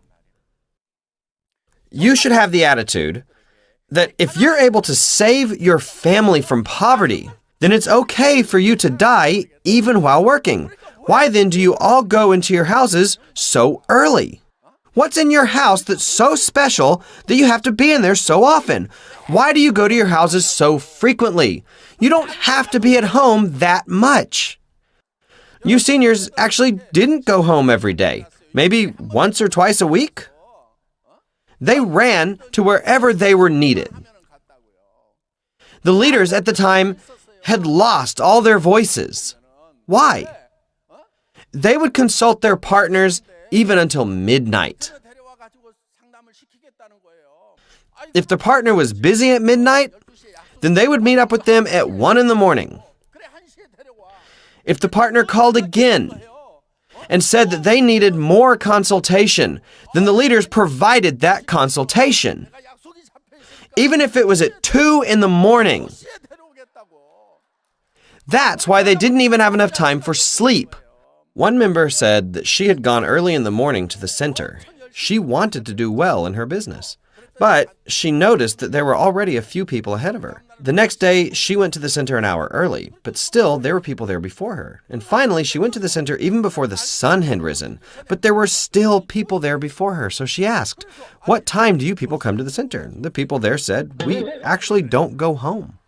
You should have the attitude that if you're able to save your family from poverty, then it's okay for you to die even while working. Why then do you all go into your houses so early? What's in your house that's so special that you have to be in there so often? Why do you go to your houses so frequently? You don't have to be at home that much. You seniors actually didn't go home every day, maybe once or twice a week. They ran to wherever they were needed. The leaders at the time had lost all their voices. Why? They would consult their partners even until midnight. If the partner was busy at midnight, then they would meet up with them at 1 a.m. If the partner called again and said that they needed more consultation, then the leaders provided that consultation, even if it was at 2 a.m. That's why they didn't even have enough time for sleep. One member said that she had gone early in the morning to the center. She wanted to do well in her business, but she noticed that there were already a few people ahead of her. The next day, she went to the center an hour early, but still there were people there before her. And finally, she went to the center even before the sun had risen, but there were still people there before her. So she asked, "What time do you people come to the center?" The people there said, "We actually don't go home."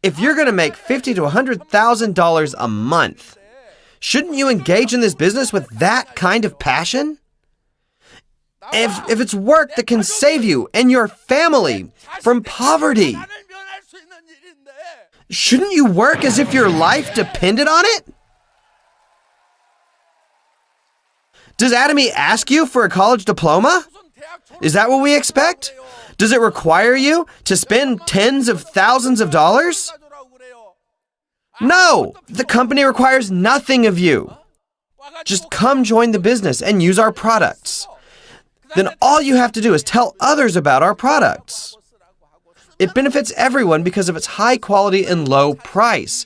If you're going to make $50,000 to $100,000 a month, shouldn't you engage in this business with that kind of passion? If it's work that can save you and your family from poverty, shouldn't you work as if your life depended on it? Does Atomy ask you for a college diploma? Is that what we expect? Does it require you to spend tens of thousands of dollars? No, the company requires nothing of you. Just come join the business and use our products. Then all you have to do is tell others about our products. It benefits everyone because of its high quality and low price.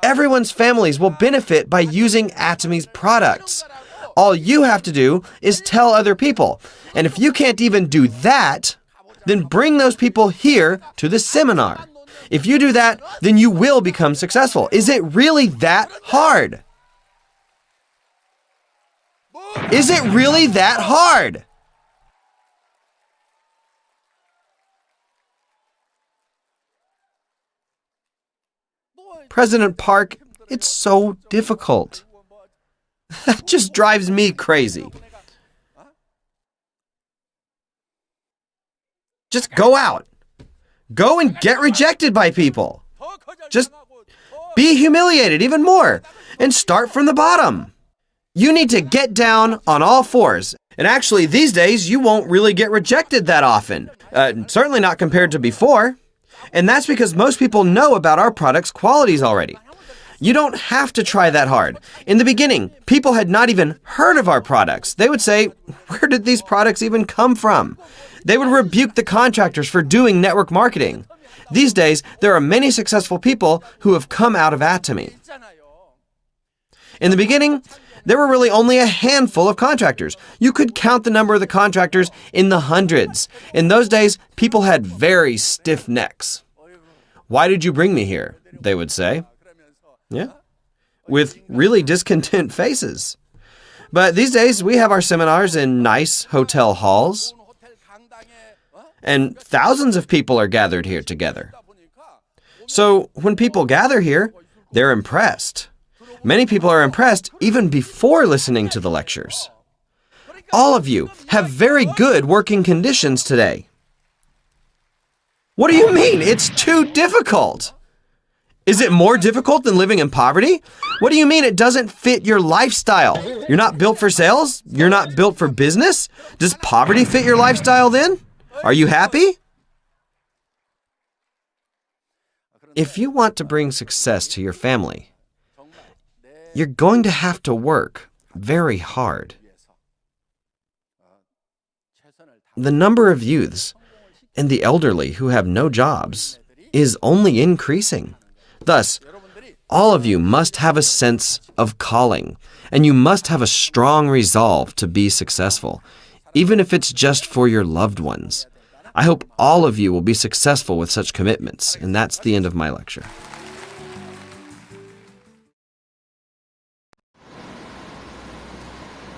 Everyone's families will benefit by using Atomy's products. All you have to do is tell other people. And if you can't even do that, then bring those people here to the seminar. If you do that, then you will become successful. Is it really that hard? Is it really that hard? President Park, it's so difficult. That just drives me crazy. Just go out. Go and get rejected by people. Just be humiliated even more and start from the bottom. You need to get down on all fours. And actually, these days, you won't really get rejected that often. Certainly not compared to before. And that's because most people know about our product's qualities already. You don't have to try that hard. In the beginning, people had not even heard of our products. They would say, "Where did these products even come from?" They would rebuke the contractors for doing network marketing. These days, there are many successful people who have come out of Atomy. In the beginning, there were really only a handful of contractors. You could count the number of the contractors in the hundreds. In those days, people had very stiff necks. "Why did you bring me here?" they would say. Yeah, with really discontent faces. But these days, we have our seminars in nice hotel halls, and thousands of people are gathered here together. So when people gather here, they're impressed. Many people are impressed even before listening to the lectures. All of you have very good working conditions today. What do you mean? It's too difficult. Is it more difficult than living in poverty? What do you mean it doesn't fit your lifestyle? You're not built for sales? You're not built for business? Does poverty fit your lifestyle then? Are you happy? If you want to bring success to your family, you're going to have to work very hard. The number of youths and the elderly who have no jobs is only increasing. Thus, all of you must have a sense of calling, and you must have a strong resolve to be successful, even if it's just for your loved ones. I hope all of you will be successful with such commitments, and that's the end of my lecture.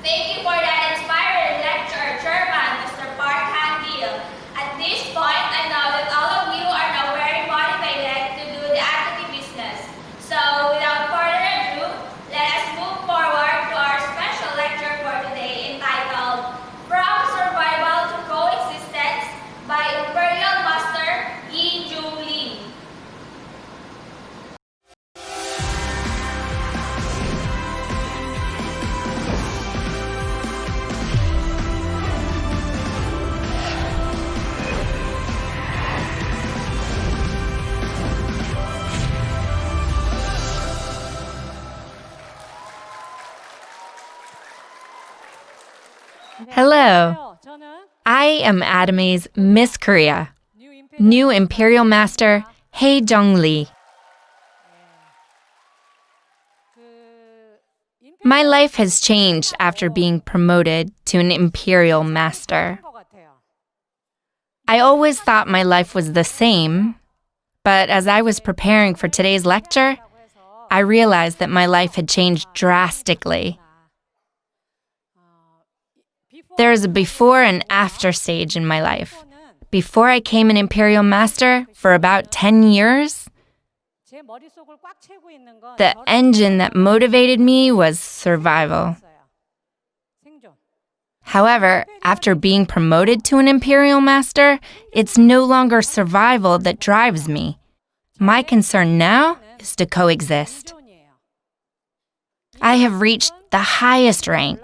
Thank you for that inspiring lecture, Chairman Mr. Park Han-Gill. At this point, I know that all of you are now very motivated to do the Atomy business. So, without further ado, let us move forward to our special lecture for today entitled From Survival to Coexistence by Imperial Master Hye-Jeong.
Hello, I am Atomy's Miss Korea, new Imperial Master Hye-Jeong. My life has changed after being promoted to an Imperial Master. I always thought my life was the same, but as I was preparing for today's lecture, I realized that my life had changed drastically. There is a before and after stage in my life. Before I came an Imperial Master, for about 10 years, the engine that motivated me was survival. However, after being promoted to an Imperial Master, it's no longer survival that drives me. My concern now is to coexist. I have reached the highest rank,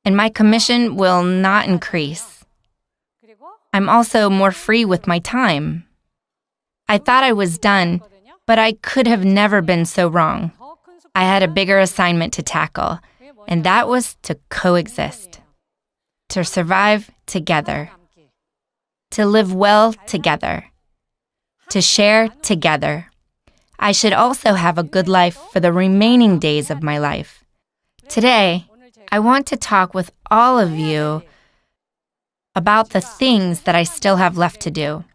and my commission will not increase. I'm also more free with my time. I thought I was done, but I could have never been so wrong. I had a bigger assignment to tackle, and that was to coexist, to survive together, to live well together, to share together. I should also have a good life for the remaining days of my life. Today, I want to talk with all of you about the things that I still have left to do.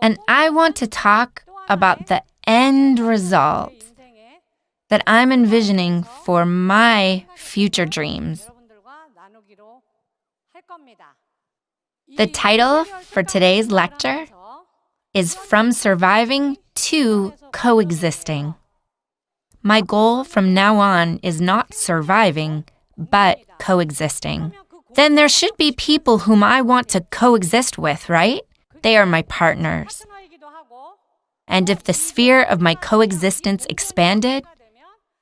And I want to talk about the end result that I'm envisioning for my future dreams. The title for today's lecture is From Surviving to Coexisting. My goal from now on is not surviving, but coexisting. Then there should be people whom I want to coexist with, right? They are my partners. And if the sphere of my coexistence expanded,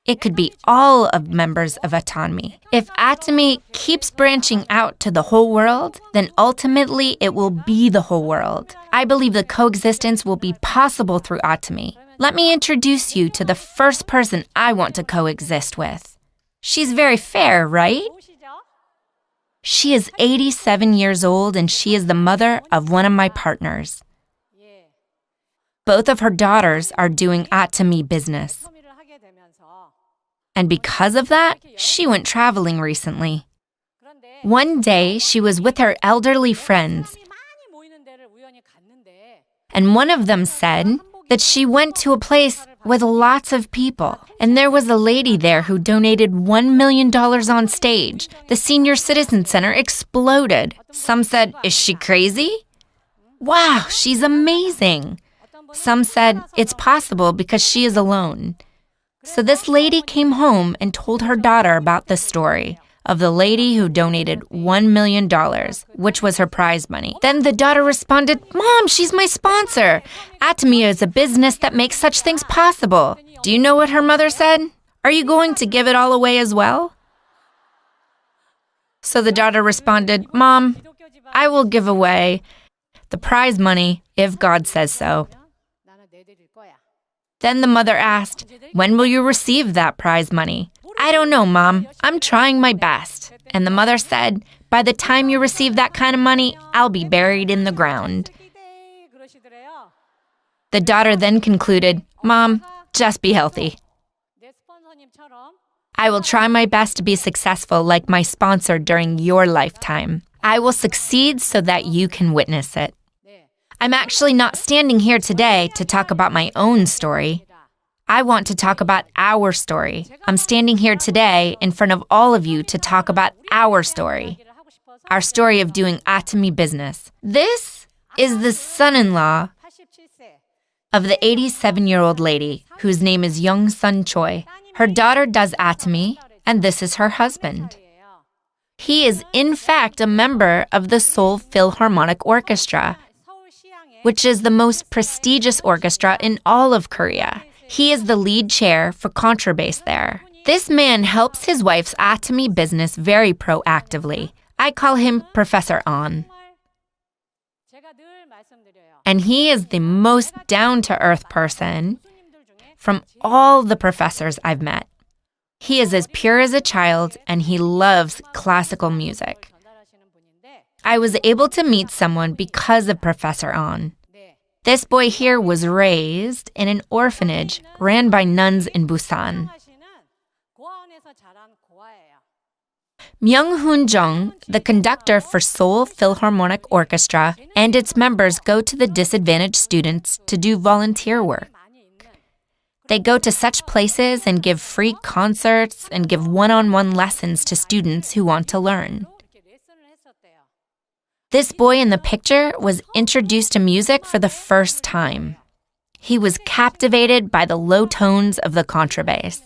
it could be all of members of Atomy. If Atomy keeps branching out to the whole world, then ultimately it will be the whole world. I believe the coexistence will be possible through Atomy. Let me introduce you to the first person I want to coexist with. She's very fair, right? She is 87 years old and she is the mother of one of my partners. Both of her daughters are doing Atomy business. And because of that, she went traveling recently. One day, she was with her elderly friends, and one of them said that she went to a place with lots of people, and there was a lady there who donated $1 million on stage. The Senior Citizen Center exploded. Some said, "Is she crazy?" "Wow, she's amazing." Some said, "It's possible because she is alone." So this lady came home and told her daughter about the story of the lady who donated $1 million, which was her prize money. Then the daughter responded, "Mom, she's my sponsor. Atomy is a business that makes such things possible." Do you know what her mother said? "Are you going to give it all away as well?" So the daughter responded, "Mom, I will give away the prize money if God says so." Then the mother asked, "When will you receive that prize money?" "I don't know, Mom. I'm trying my best." And the mother said, "By the time you receive that kind of money, I'll be buried in the ground." The daughter then concluded, "Mom, just be healthy. I will try my best to be successful like my sponsor during your lifetime. I will succeed so that you can witness it." I'm actually not standing here today to talk about my own story. I want to talk about our story. I'm standing here today in front of all of you to talk about our story of doing Atomy business. This is the son-in-law of the 87-year-old lady whose name is Young Sun Choi. Her daughter does Atomy, and this is her husband. He is in fact a member of the Seoul Philharmonic Orchestra, which is the most prestigious orchestra in all of Korea. He is the lead chair for contrabass there. This man helps his wife's Atomy business very proactively. I call him Professor An. And he is the most down-to-earth person from all the professors I've met. He is as pure as a child, and he loves classical music. I was able to meet someone because of Professor An. This boy here was raised in an orphanage ran by nuns in Busan. Hye-Jeong, the conductor for Seoul Philharmonic Orchestra, and its members go to the disadvantaged students to do volunteer work. They go to such places and give free concerts and give one-on-one lessons to students who want to learn. This boy in the picture was introduced to music for the first time. He was captivated by the low tones of the contrabass.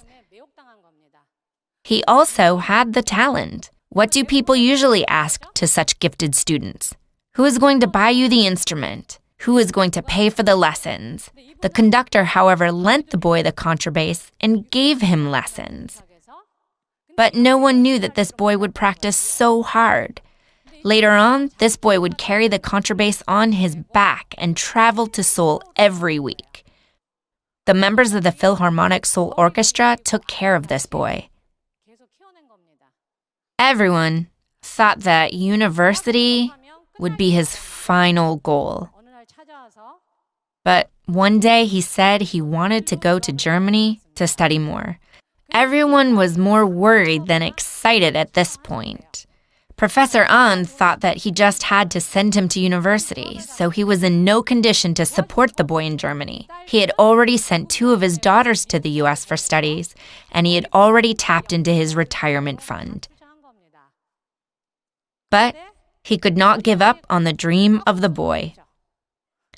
He also had the talent. What do people usually ask to such gifted students? Who is going to buy you the instrument? Who is going to pay for the lessons? The conductor, however, lent the boy the contrabass and gave him lessons. But no one knew that this boy would practice so hard. Later on, this boy would carry the contrabass on his back and travel to Seoul every week. The members of the Philharmonic Seoul Orchestra took care of this boy. Everyone thought that university would be his final goal. But one day he said he wanted to go to Germany to study more. Everyone was more worried than excited at this point. Professor An thought that he just had to send him to university, so he was in no condition to support the boy in Germany. He had already sent 2 of his daughters to the U.S. for studies, and he had already tapped into his retirement fund. But he could not give up on the dream of the boy.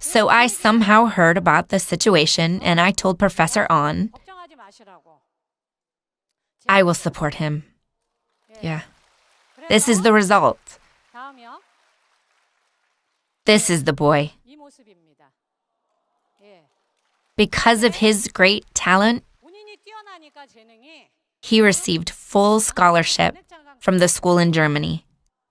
So I somehow heard about the situation, and I told Professor An, I will support him. Yeah. This is the result. This is the boy. Because of his great talent, he received full scholarship from the school in Germany.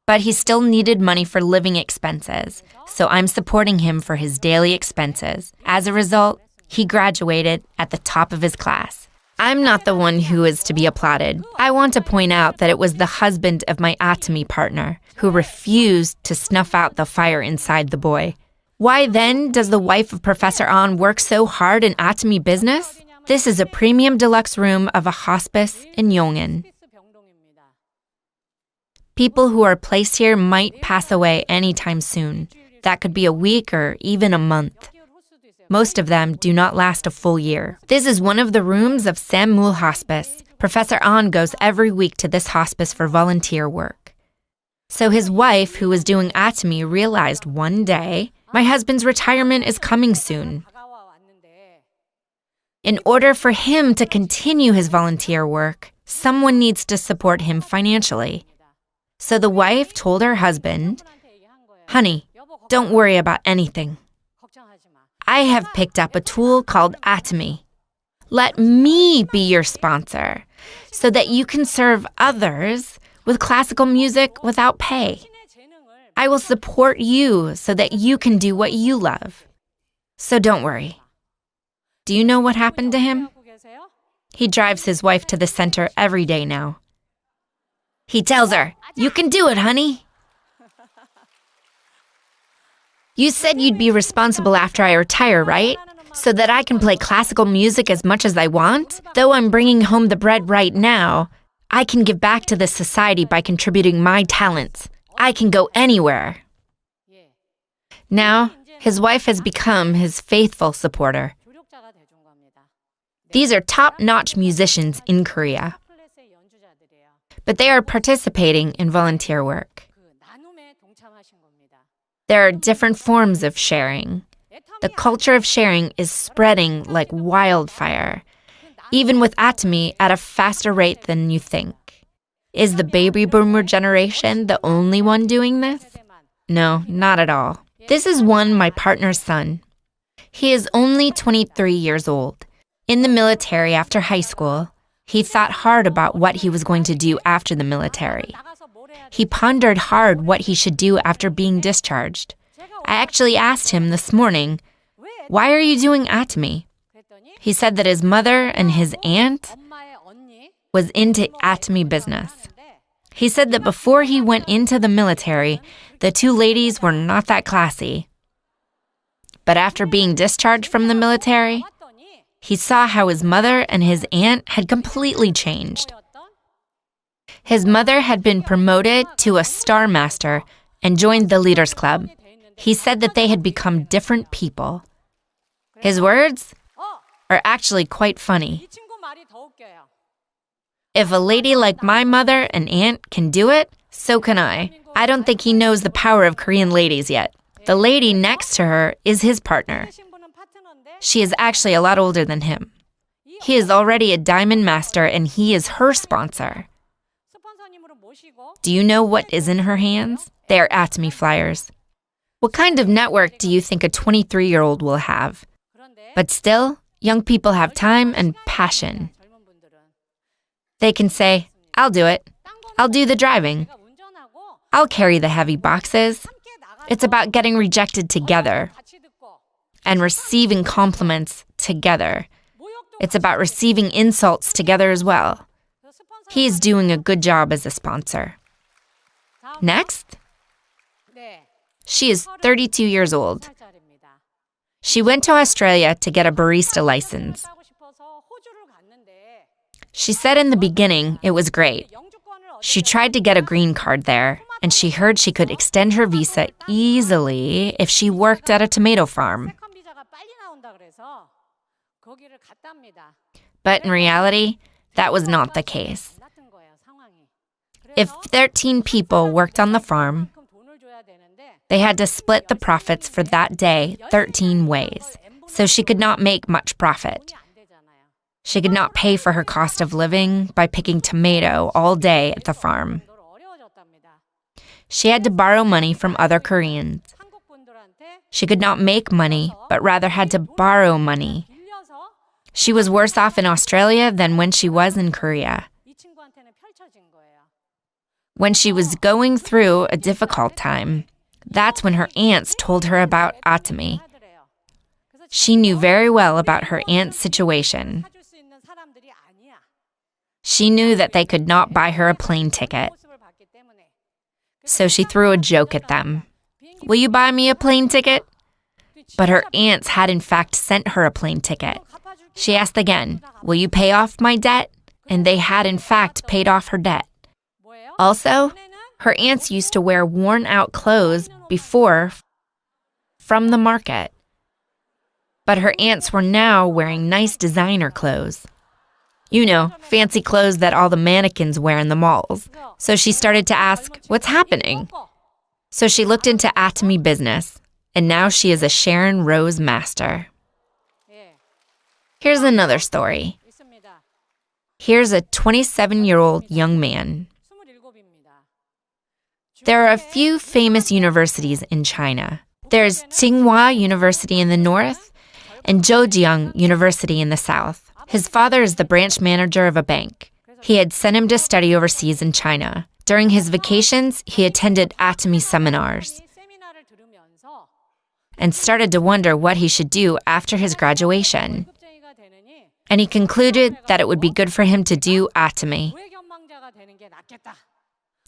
But he still needed money for living expenses, so I'm supporting him for his daily expenses. As a result, he graduated at the top of his class. I'm not the one who is to be applauded. I want to point out that it was the husband of my Atomy partner who refused to snuff out the fire inside the boy. Why then does the wife of Professor An work so hard in Atomy business? This is a premium deluxe room of a hospice in Yongin. People who are placed here might pass away anytime soon. That could be a week or even a month. Most of them do not last a full year. This is one of the rooms of Sammul Hospice. Professor An goes every week to this hospice for volunteer work. So his wife, who was doing Atomy, realized one day, my husband's retirement is coming soon. In order for him to continue his volunteer work, someone needs to support him financially. So the wife told her husband, "Honey, don't worry about anything. I have picked up a tool called Atomy. Let me be your sponsor so that you can serve others with classical music without pay. I will support you so that you can do what you love. So don't worry." Do you know what happened to him? He drives his wife to the center every day now. He tells her, "You can do it, honey. You said you'd be responsible after I retire, right? So that I can play classical music as much as I want? Though I'm bringing home the bread right now, I can give back to the society by contributing my talents. I can go anywhere." Now, his wife has become his faithful supporter. These are top-notch musicians in Korea. But they are participating in volunteer work. There are different forms of sharing. The culture of sharing is spreading like wildfire, even with Atomy at a faster rate than you think. Is the baby boomer generation the only one doing this? No, not at all. This is my partner's son. He is only 23 years old. In the military after high school, he thought hard about what he was going to do after the military. He pondered hard what he should do after being discharged. I actually asked him this morning, "Why are you doing Atomy?" He said that his mother and his aunt was into Atomy business. He said that before he went into the military, the two ladies were not that classy. But after being discharged from the military, he saw how his mother and his aunt had completely changed. His mother had been promoted to a star master and joined the Leaders Club. He said that they had become different people. His words are actually quite funny. If a lady like my mother and aunt can do it, so can I. I don't think he knows the power of Korean ladies yet. The lady next to her is his partner. She is actually a lot older than him. He is already a diamond master and he is her sponsor. Do you know what is in her hands? They are Atomy flyers. What kind of network do you think a 23-year-old will have? But still, young people have time and passion. They can say, "I'll do it. I'll do the driving. I'll carry the heavy boxes." It's about getting rejected together and receiving compliments together. It's about receiving insults together as well. He is doing a good job as a sponsor. Next, she is 32 years old. She went to Australia to get a barista license. She said in the beginning it was great. She tried to get a green card there, and she heard she could extend her visa easily if she worked at a tomato farm. But in reality, that was not the case. If 13 people worked on the farm, they had to split the profits for that day 13 ways, so she could not make much profit. She could not pay for her cost of living by picking tomato all day at the farm. She had to borrow money from other Koreans. She could not make money, but rather had to borrow money. She was worse off in Australia than when she was in Korea. When she was going through a difficult time, that's when her aunts told her about Atomy. She knew very well about her aunt's situation. She knew that they could not buy her a plane ticket. So she threw a joke at them. "Will you buy me a plane ticket?" But her aunts had in fact sent her a plane ticket. She asked again, "Will you pay off my debt?" And they had in fact paid off her debt. Also, her aunts used to wear worn-out clothes before from the market. But her aunts were now wearing nice designer clothes. You know, fancy clothes that all the mannequins wear in the malls. So she started to ask, what's happening? So she looked into Atomy business, and now she is a Sharon Rose master. Here's another story. Here's a 27-year-old young man. There are a few famous universities in China. There's Tsinghua University in the north and Zhejiang University in the south. His father is the branch manager of a bank. He had sent him to study overseas in China. During his vacations, he attended Atomy seminars and started to wonder what he should do after his graduation. And he concluded that it would be good for him to do Atomy.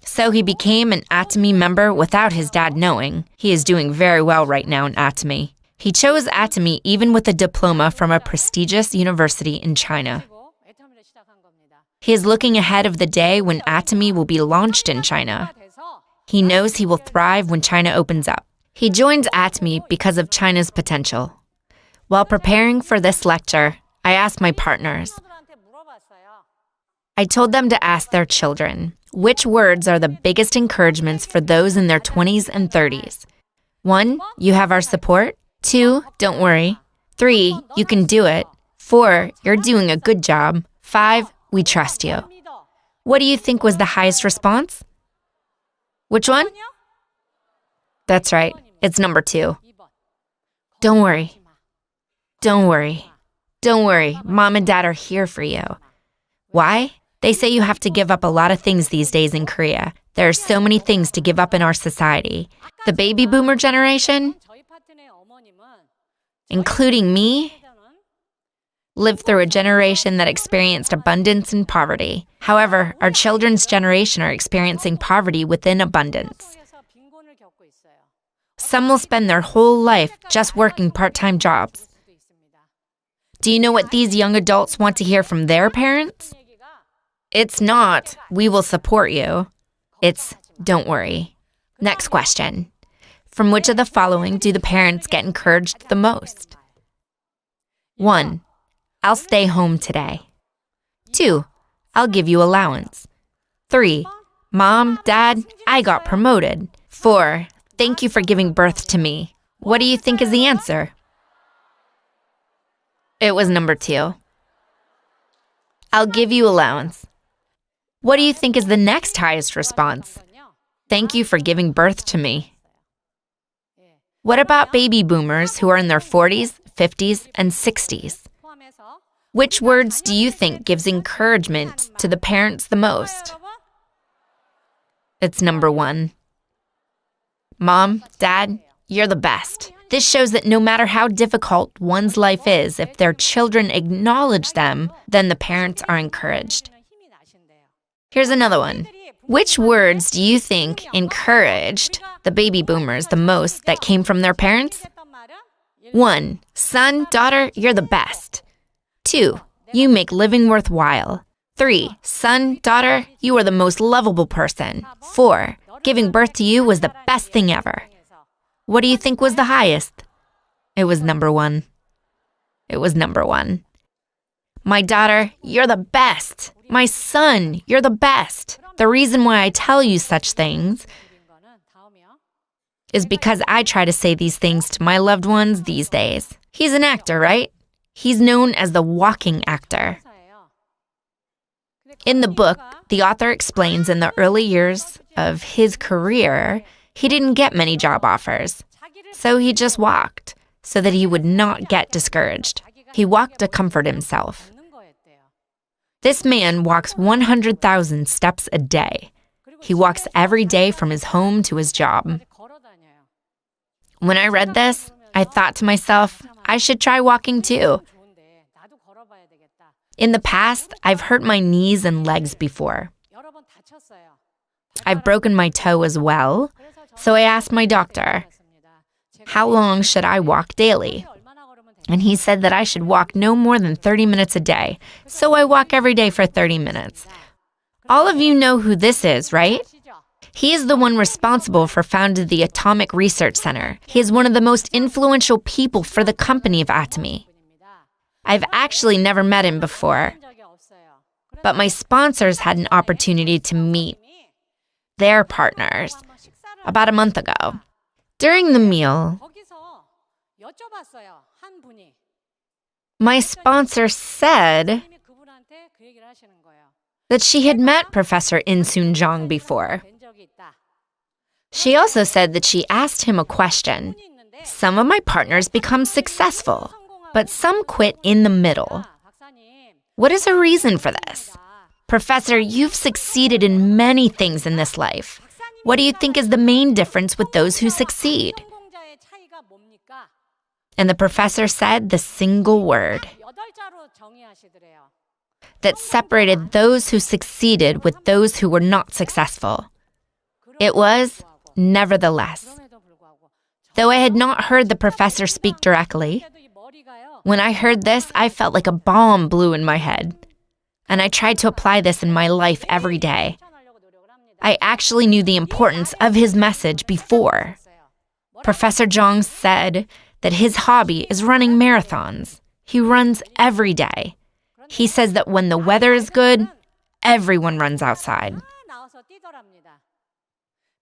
So he became an Atomy member without his dad knowing. He is doing very well right now in Atomy. He chose Atomy even with a diploma from a prestigious university in China. He is looking ahead of the day when Atomy will be launched in China. He knows he will thrive when China opens up. He joins Atomy because of China's potential. While preparing for this lecture, I asked my partners. I told them to ask their children, which words are the biggest encouragements for those in their 20s and 30s? 1, you have our support. 2, don't worry. 3, you can do it. 4, you're doing a good job. 5, we trust you. What do you think was the highest response? Which one? That's right, it's number 2. Don't worry. Don't worry. Don't worry, Mom and Dad are here for you. Why? They say you have to give up a lot of things these days in Korea. There are so many things to give up in our society. The baby boomer generation, including me, lived through a generation that experienced abundance and poverty. However, our children's generation are experiencing poverty within abundance. Some will spend their whole life just working part-time jobs. Do you know what these young adults want to hear from their parents? It's not, we will support you. It's, don't worry. Next question. From which of the following do the parents get encouraged the most? 1, I'll stay home today. 2, I'll give you allowance. 3, Mom, Dad, I got promoted. 4, thank you for giving birth to me. What do you think is the answer? It was number 2. I'll give you allowance. What do you think is the next highest response? Thank you for giving birth to me. What about baby boomers who are in their 40s, 50s, and 60s? Which words do you think gives encouragement to the parents the most? It's number 1. Mom, Dad, you're the best. This shows that no matter how difficult one's life is, if their children acknowledge them, then the parents are encouraged. Here's another one. Which words do you think encouraged the baby boomers the most that came from their parents? 1, son, daughter, you're the best. 2, you make living worthwhile. 3, son, daughter, you are the most lovable person. 4, giving birth to you was the best thing ever. What do you think was the highest? It was number 1. It was number 1. My daughter, you're the best. My son, you're the best. The reason why I tell you such things is because I try to say these things to my loved ones these days. He's an actor, right? He's known as the walking actor. In the book, the author explains in the early years of his career, he didn't get many job offers. So he just walked so that he would not get discouraged. He walked to comfort himself. This man walks 100,000 steps a day. He walks every day from his home to his job. When I read this, I thought to myself, I should try walking too. In the past, I've hurt my knees and legs before. I've broken my toe as well, so I asked my doctor, how long should I walk daily? And he said that I should walk no more than 30 minutes a day. So I walk every day for 30 minutes. All of you know who this is, right? He is the one responsible for founding the Atomic Research Center. He is one of the most influential people for the company of Atomy. I've actually never met him before, but my sponsors had an opportunity to meet their partners about a month ago. During the meal, my sponsor said that she had met Professor In-Soon-Jong before. She also said that she asked him a question. Some of my partners become successful, but some quit in the middle. What is a reason for this? Professor, you've succeeded in many things in this life. What do you think is the main difference with those who succeed? And the professor said the single word that separated those who succeeded with those who were not successful. It was nevertheless. Though I had not heard the professor speak directly, when I heard this, I felt like a bomb blew in my head. And I tried to apply this in my life every day. I actually knew the importance of his message before. Professor Jong said that his hobby is running marathons. He runs every day. He says that when the weather is good, everyone runs outside.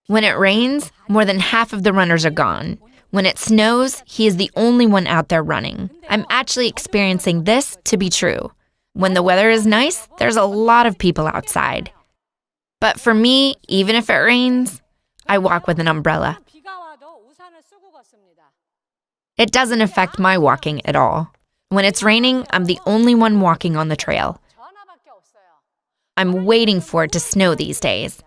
When it rains, more than half of the runners are gone. When it snows, he is the only one out there running. I'm actually experiencing this to be true. When the weather is nice, there's a lot of people outside. But for me, even if it rains, I walk with an umbrella. It doesn't affect my walking at all. When it's raining, I'm the only one walking on the trail. I'm waiting for it to snow these days.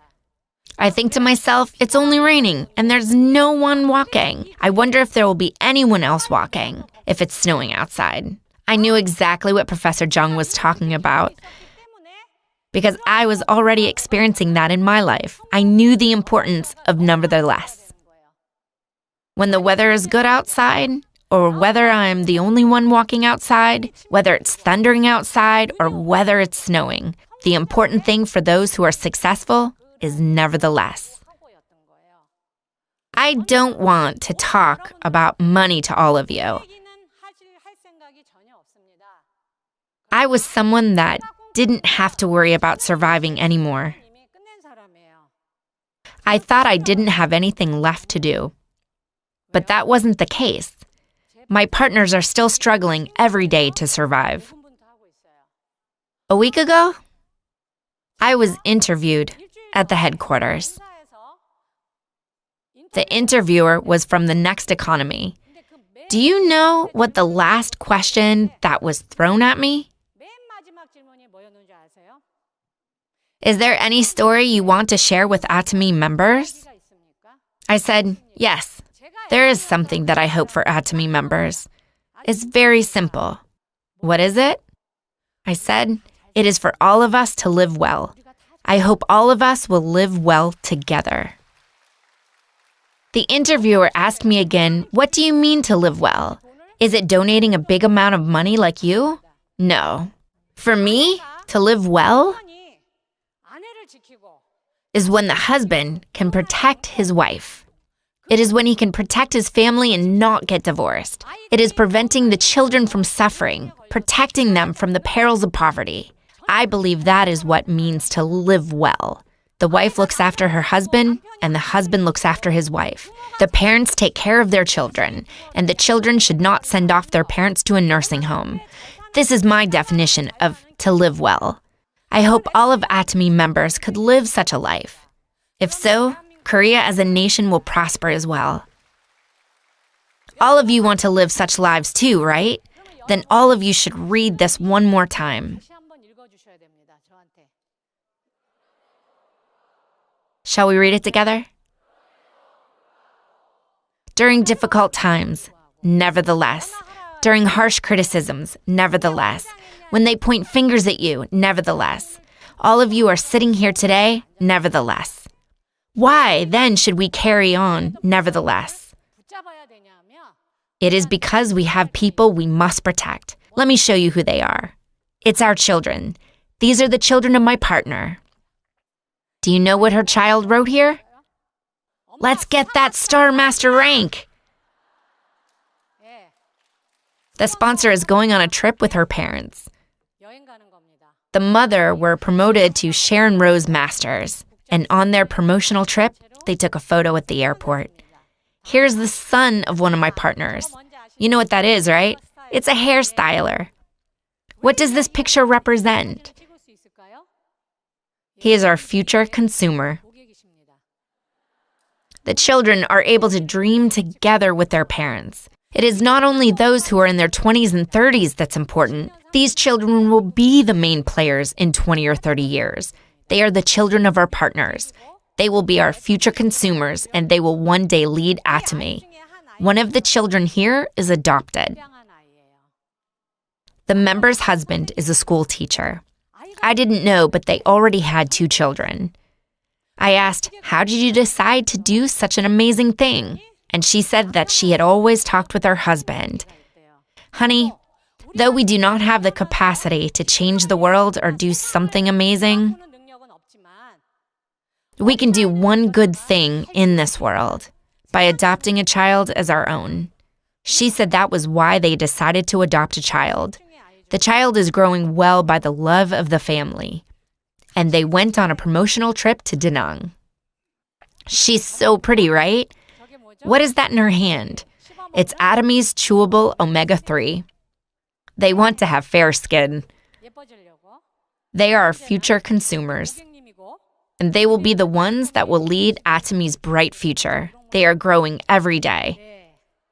I think to myself, it's only raining and there's no one walking. I wonder if there will be anyone else walking if it's snowing outside. I knew exactly what Professor Jung was talking about because I was already experiencing that in my life. I knew the importance of nevertheless. When the weather is good outside, or whether I'm the only one walking outside, whether it's thundering outside, or whether it's snowing, the important thing for those who are successful is nevertheless. I don't want to talk about money to all of you. I was someone that didn't have to worry about surviving anymore. I thought I didn't have anything left to do. But that wasn't the case. My partners are still struggling every day to survive. A week ago, I was interviewed at the headquarters. The interviewer was from the next economy. Do you know what the last question that was thrown at me? Is there any story you want to share with Atomy members? I said, yes, there is something that I hope for Atomy members. It's very simple. What is it? I said, it is for all of us to live well. I hope all of us will live well together. The interviewer asked me again, what do you mean to live well? Is it donating a big amount of money like you? No. For me, to live well is when the husband can protect his wife. It is when he can protect his family and not get divorced. It is preventing the children from suffering, protecting them from the perils of poverty. I believe that is what means to live well. The wife looks after her husband, and the husband looks after his wife. The parents take care of their children, and the children should not send off their parents to a nursing home. This is my definition of to live well. I hope all of Atomy members could live such a life. If so, Korea as a nation will prosper as well. All of you want to live such lives too, right? Then all of you should read this one more time. Shall we read it together? During difficult times, nevertheless. During harsh criticisms, nevertheless. When they point fingers at you, nevertheless. All of you are sitting here today, nevertheless. Why then should we carry on, nevertheless? It is because we have people we must protect. Let me show you who they are. It's our children. These are the children of my partner. Do you know what her child wrote here? Let's get that Star Master rank. The sponsor is going on a trip with her parents. The mother were promoted to Sharon Rose Masters, and on their promotional trip, they took a photo at the airport. Here's the son of one of my partners. You know what that is, right? It's a hairstyler. What does this picture represent? He is our future consumer. The children are able to dream together with their parents. It is not only those who are in their 20s and 30s that's important. These children will be the main players in 20 or 30 years. They are the children of our partners. They will be our future consumers, and they will one day lead Atomy. One of the children here is adopted. The member's husband is a school teacher. I didn't know, but they already had 2 children. I asked, how did you decide to do such an amazing thing? And she said that she had always talked with her husband. Honey, though we do not have the capacity to change the world or do something amazing, we can do one good thing in this world by adopting a child as our own. She said that was why they decided to adopt a child. The child is growing well by the love of the family. And they went on a promotional trip to Da Nang. She's so pretty, right? What is that in her hand? It's Atomy's chewable omega-3. They want to have fair skin. They are our future consumers. And they will be the ones that will lead Atomy's bright future. They are growing every day.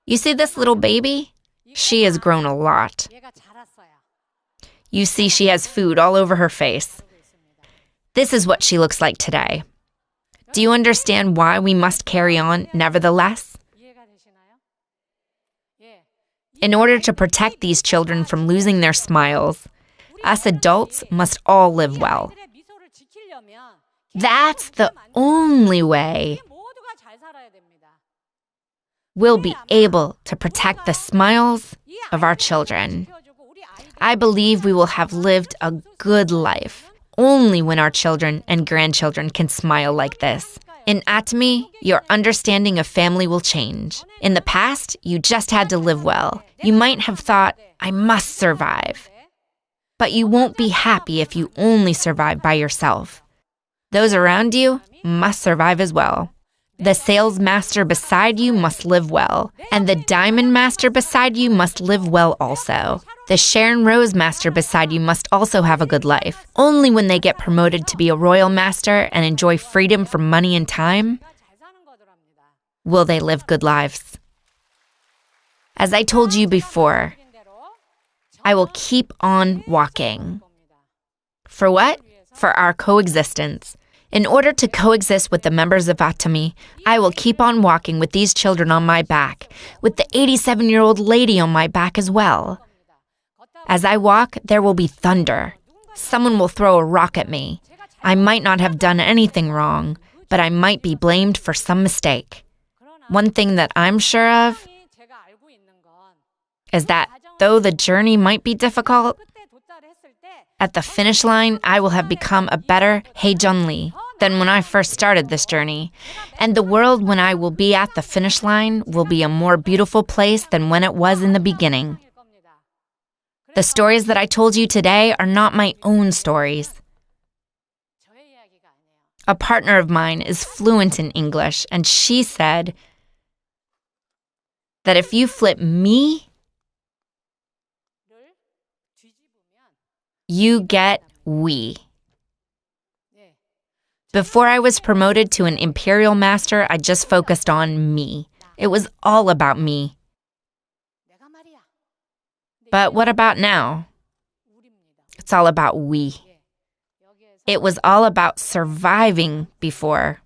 You see this little baby? She has grown a lot. You see she has food all over her face. This is what she looks like today. Do you understand why we must carry on nevertheless? In order to protect these children from losing their smiles, us adults must all live well. That's the only way we'll be able to protect the smiles of our children. I believe we will have lived a good life only when our children and grandchildren can smile like this. In Atomy, your understanding of family will change. In the past, you just had to live well. You might have thought, I must survive. But you won't be happy if you only survive by yourself. Those around you must survive as well. The sales master beside you must live well, and the diamond master beside you must live well also. The Sharon Rose master beside you must also have a good life. Only when they get promoted to be a royal master and enjoy freedom from money and time will they live good lives. As I told you before, I will keep on walking. For what? For our coexistence. In order to coexist with the members of Atomy, I will keep on walking with these children on my back, with the 87-year-old lady on my back as well. As I walk, there will be thunder. Someone will throw a rock at me. I might not have done anything wrong, but I might be blamed for some mistake. One thing that I'm sure of is that though the journey might be difficult, at the finish line, I will have become a better Hye-Jeong than when I first started this journey. And the world when I will be at the finish line will be a more beautiful place than when it was in the beginning. The stories that I told you today are not my own stories. A partner of mine is fluent in English, and she said that if you flip me, you get we. Before I was promoted to an Imperial Master, I just focused on me. It was all about me. But what about now? It's all about we. It was all about surviving before.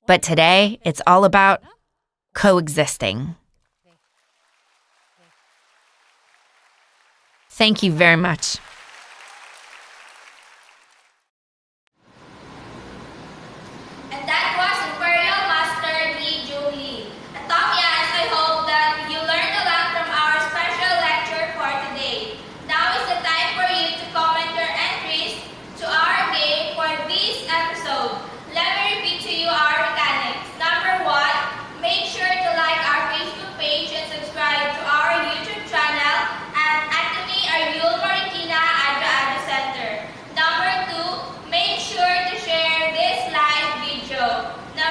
But today, it's all about coexisting. Thank you very much.
And that was Imperial Master Hye-Jeong. Atomy, I hope that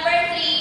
Number 3,